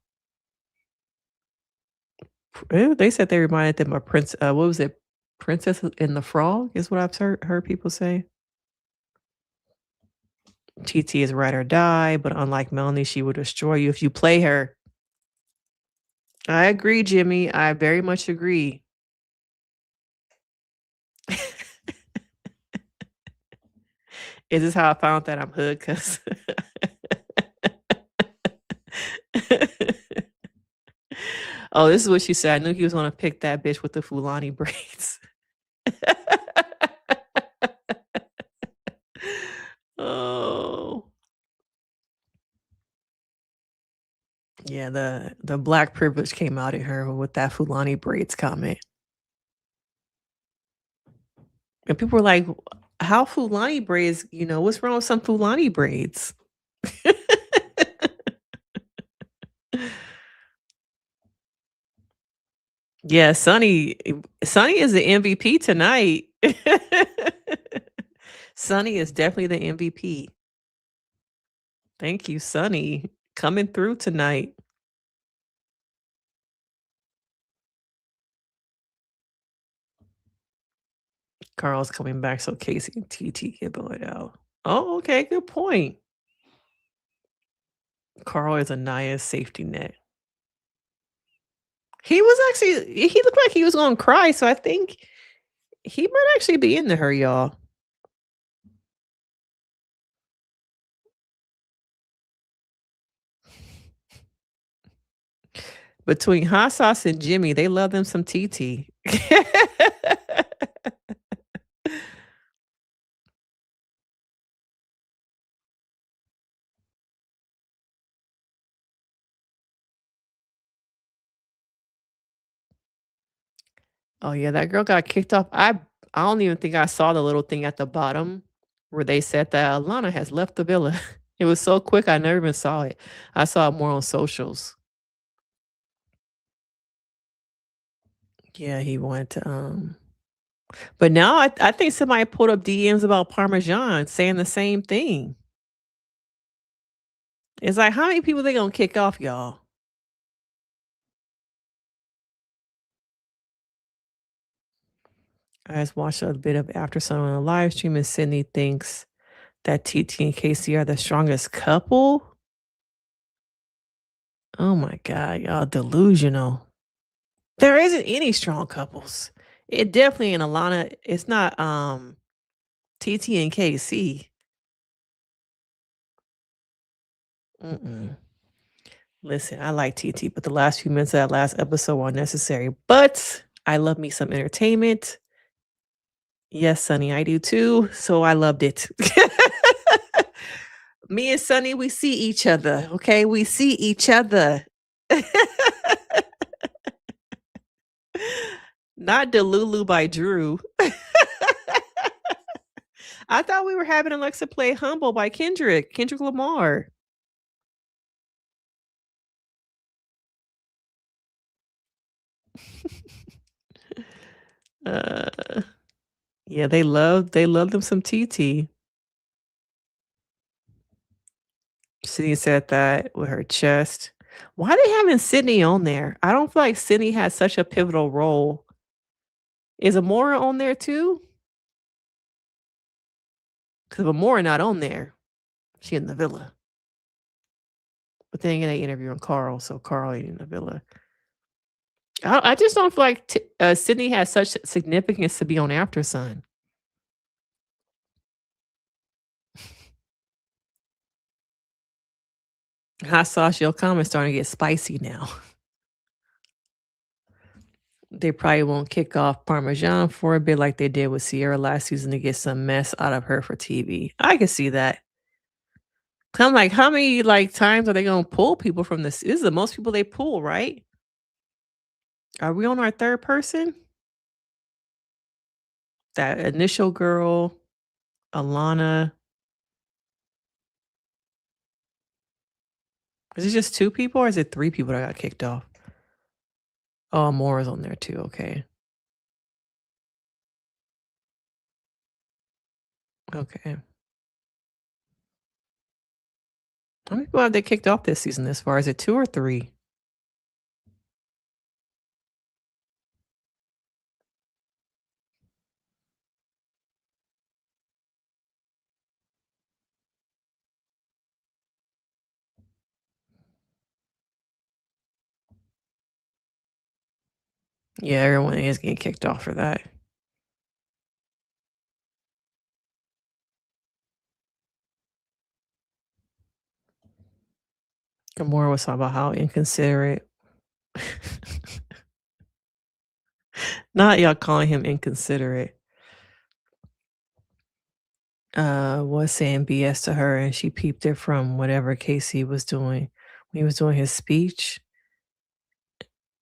They said they reminded them of Prince. What was it? Princess and the Frog is what I've heard people say. TT is ride or die, but unlike Melanie, she will destroy you if you play her. I agree, Jimmy. I very much agree. Is this how I found that I'm hood? Cause oh, this is what she said. I knew he was gonna pick that bitch with the Fulani braids. Oh. Yeah, the black privilege came out in her with that Fulani braids comment. And people were like, how Fulani braids, what's wrong with some Fulani braids? Yeah, Sonny is the MVP tonight. Sonny is definitely the MVP. Thank you, Sonny. Coming through tonight. Carl's coming back so Casey and TT can blow it out. Oh, okay, good point. Carl is Anaya's safety net. He looked like he was gonna cry, so I think he might actually be into her, y'all. Between Hot Sauce and Jimmy, they love them some TT. Oh yeah, that girl got kicked off. I don't even think I saw the little thing at the bottom where they said that Alana has left the villa. It was so quick, I never even saw it. I saw it more on socials. Yeah, he wanted to. But now I think somebody pulled up DMs about Parmesan saying the same thing. It's like, how many people they gonna kick off, y'all? I just watched a bit of After Sun on a live stream, and Sydney thinks that TT and Casey are the strongest couple. Oh my God, y'all delusional. There isn't any strong couples. It definitely ain't Alana. It's not TT and KC. Listen, I like TT, but the last few minutes of that last episode were unnecessary. But I love me some entertainment. Yes, Sonny, I do too. So I loved it. Me and Sonny, we see each other. Okay, we see each other. Not Delulu by Drew. I thought we were having Alexa play Humble by Kendrick Lamar. Yeah, they love them some TT. Sydney said that with her chest. Why they having Sydney on there? I don't feel like Sydney has such a pivotal role. Is Amora on there too? Because Amora not on there. She in the villa. But then again, they interviewing Carl, so Carl ain't in the villa. I just don't feel like Sydney has such significance to be on After Sun. Hot sauce, your comments starting to get spicy now. They probably won't kick off Parmesan for a bit like they did with Sierra last season to get some mess out of her for TV. I can see that. I'm like, how many times are they gonna pull people from this? This is the most people they pull, right? Are we on our third person? That initial girl, Alana. Is it just 2 people or is it 3 people that got kicked off? Oh, Mora's on there too. Okay. Okay. How many people have they kicked off this season this far? Is it 2 or 3? Yeah, everyone is getting kicked off for that. Gamora was talking about how inconsiderate. Not y'all calling him inconsiderate. Was saying BS to her, and she peeped it from whatever Casey was doing when he was doing his speech.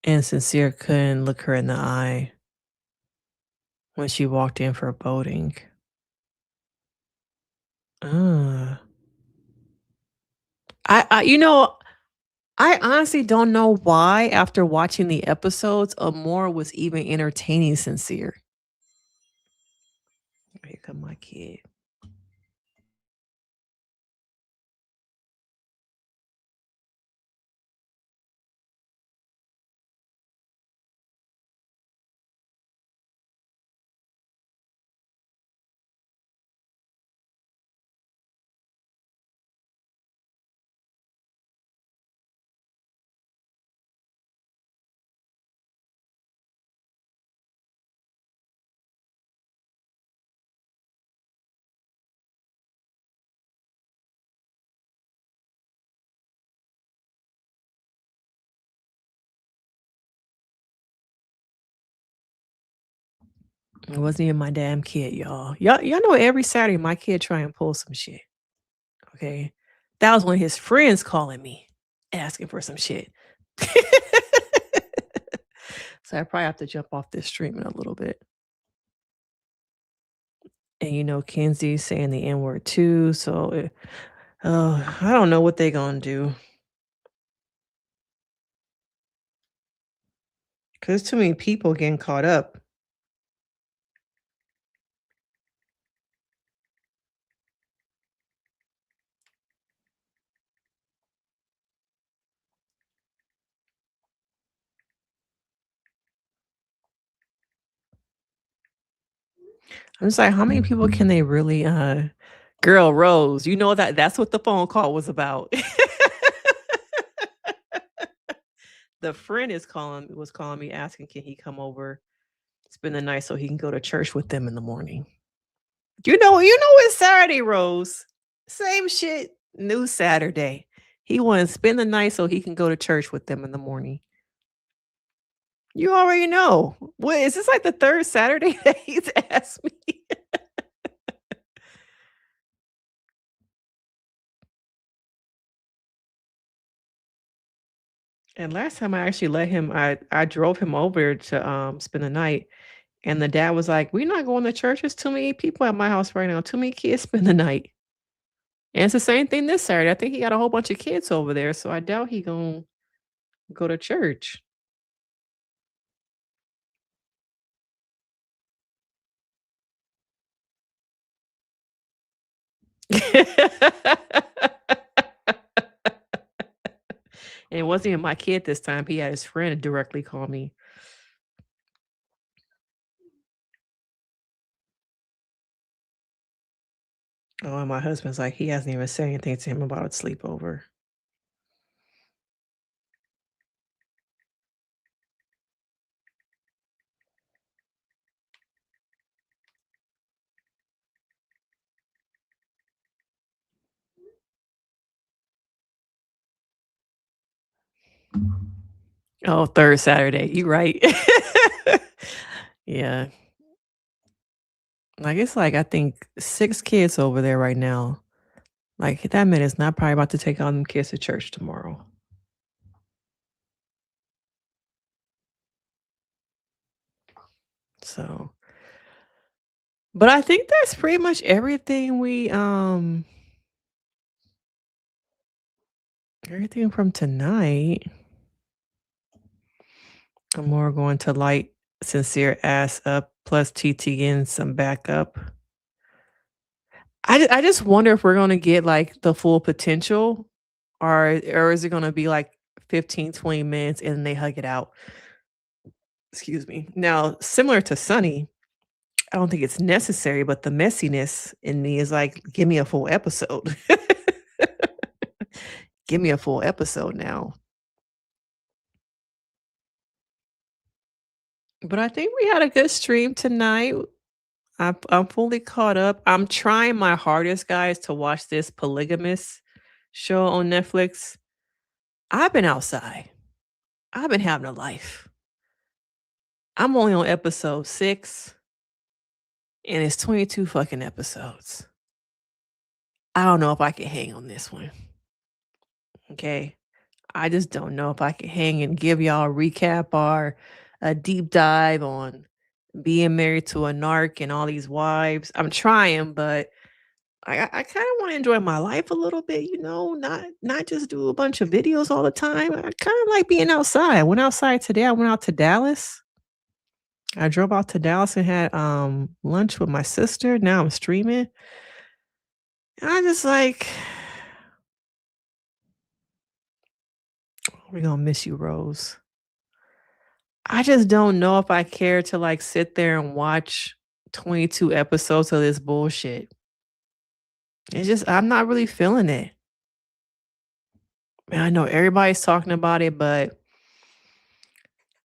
And Sincere couldn't look her in the eye when she walked in for voting. I honestly don't know why after watching the episodes, Amor was even entertaining Sincere. Here come my kid. It wasn't even my damn kid, y'all. Y'all know every Saturday my kid try and pull some shit. Okay. That was one of his friends calling me, asking for some shit. So I probably have to jump off this stream in a little bit. And you know, Kenzie's saying the N-word too. So I don't know what they gonna do. Cause too many people getting caught up. I'm just like, how many people can they really girl Rose, you know that's what the phone call was about. The friend was calling me asking can he come over, spend the night so he can go to church with them in the morning. You know it's Saturday, Rose. Same shit, new Saturday. He wants to spend the night so he can go to church with them in the morning. You already know. What is this like the third Saturday that he's asked me? And last time I actually let him, I drove him over to spend the night. And the dad was like, we're not going to church. There's too many people at my house right now. Too many kids spend the night. And it's the same thing this Saturday. I think he got a whole bunch of kids over there. So I doubt he gonna go to church. And it wasn't even my kid this time. He had his friend directly call me. Oh, and my husband's like, he hasn't even said anything to him about a sleepover. Oh, third Saturday. You right. Yeah. Like it's like I think 6 kids over there right now. Like that man is not probably about to take all them kids to church tomorrow. So, but I think that's pretty much everything everything from tonight. I'm more going to light sincere ass up plus TT and some backup. I just wonder if we're gonna get like the full potential or is it gonna be like 15, 20 minutes and they hug it out. Excuse me. Now, similar to Sunny, I don't think it's necessary, but the messiness in me is like, give me a full episode. Give me a full episode now. But I think we had a good stream tonight. I'm fully caught up. I'm trying my hardest, guys, to watch this polygamous show on Netflix. I've been outside. I've been having a life. I'm only on episode 6, and it's 22 fucking episodes. I don't know if I can hang on this one. Okay. I just don't know if I can hang and give y'all a recap or a deep dive on being married to a narc and all these wives. I'm trying, but I kind of want to enjoy my life a little bit, not just do a bunch of videos all the time. I kind of like being outside. I went outside today. I went out to Dallas. I drove out to Dallas and had lunch with my sister. Now I'm streaming. And I just like, we're gonna miss you, Rose. I just don't know if I care to like sit there and watch 22 episodes of this bullshit. It's just, I'm not really feeling it. I know everybody's talking about it, but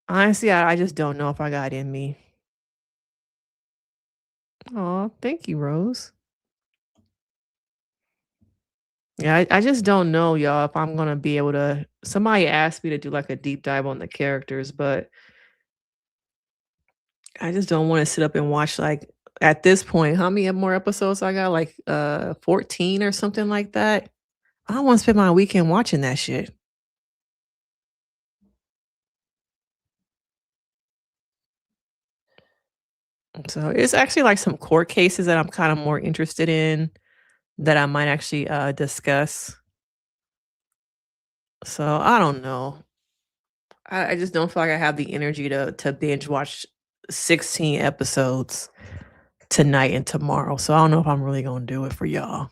honestly, I just don't know if I got it in me. Oh, thank you, Rose. Yeah, I just don't know, y'all, if I'm gonna be able to. Somebody asked me to do like a deep dive on the characters, but I just don't want to sit up and watch like at this point, how many more episodes I got? Like 14 or something like that. I don't want to spend my weekend watching that shit. So it's actually like some court cases that I'm kind of more interested in that I might actually discuss. So I don't know. I just don't feel like I have the energy to binge watch 16 episodes tonight and tomorrow. So I don't know if I'm really gonna do it for y'all.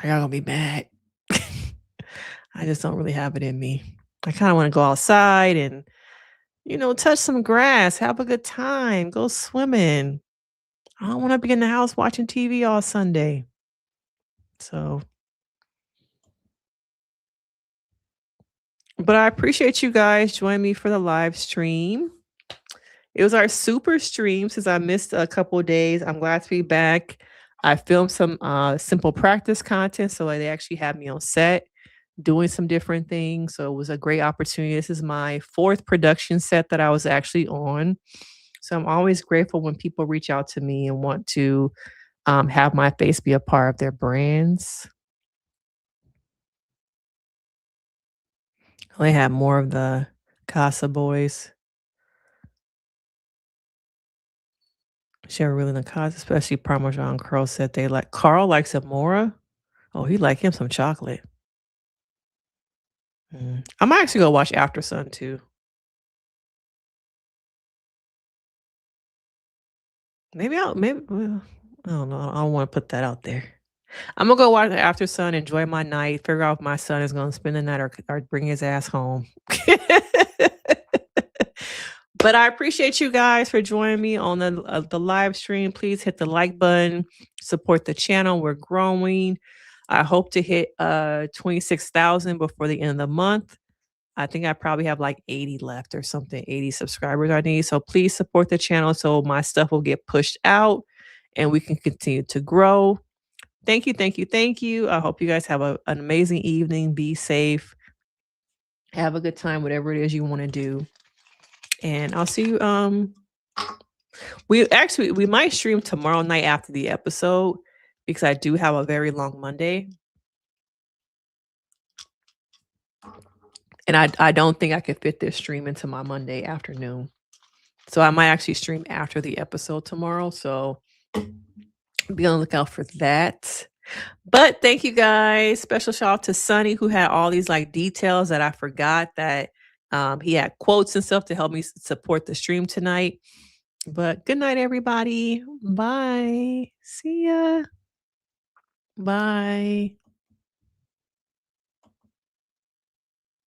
Y'all gonna be mad. I just don't really have it in me. I kind of want to go outside and, touch some grass, have a good time, go swimming. I don't want to be in the house watching TV all Sunday. So, but I appreciate you guys joining me for the live stream. It was our super stream since I missed a couple of days. I'm glad to be back. I filmed some simple practice content, so they actually had me on set doing some different things. So it was a great opportunity. This is my 4th production set that I was actually on. So I'm always grateful when people reach out to me and want to have my face be a part of their brands. They have more of the Casa boys. Share really the Casa, especially Parmesan Curl said they like. Carl likes Amora. Oh, he like him some chocolate. I might actually go watch After Sun too. Maybe well, I don't know. I don't want to put that out there. I'm gonna go watch After Sun, enjoy my night, figure out if my son is gonna spend the night or bring his ass home. But I appreciate you guys for joining me on the live stream. Please hit the like button, support the channel. We're growing. I hope to hit 26,000 before the end of the month. I think I probably have like 80 left or something, 80 subscribers I need. So please support the channel so my stuff will get pushed out and we can continue to grow. Thank you, thank you, thank you. I hope you guys have an amazing evening. Be safe. Have a good time, whatever it is you want to do. And I'll see you. We might stream tomorrow night after the episode because I do have a very long Monday. And I don't think I could fit this stream into my Monday afternoon. So I might actually stream after the episode tomorrow. So be on the lookout for that. But thank you guys. Special shout out to Sonny who had all these like details that I forgot that he had quotes and stuff to help me support the stream tonight. But good night, everybody. Bye. See ya. Bye.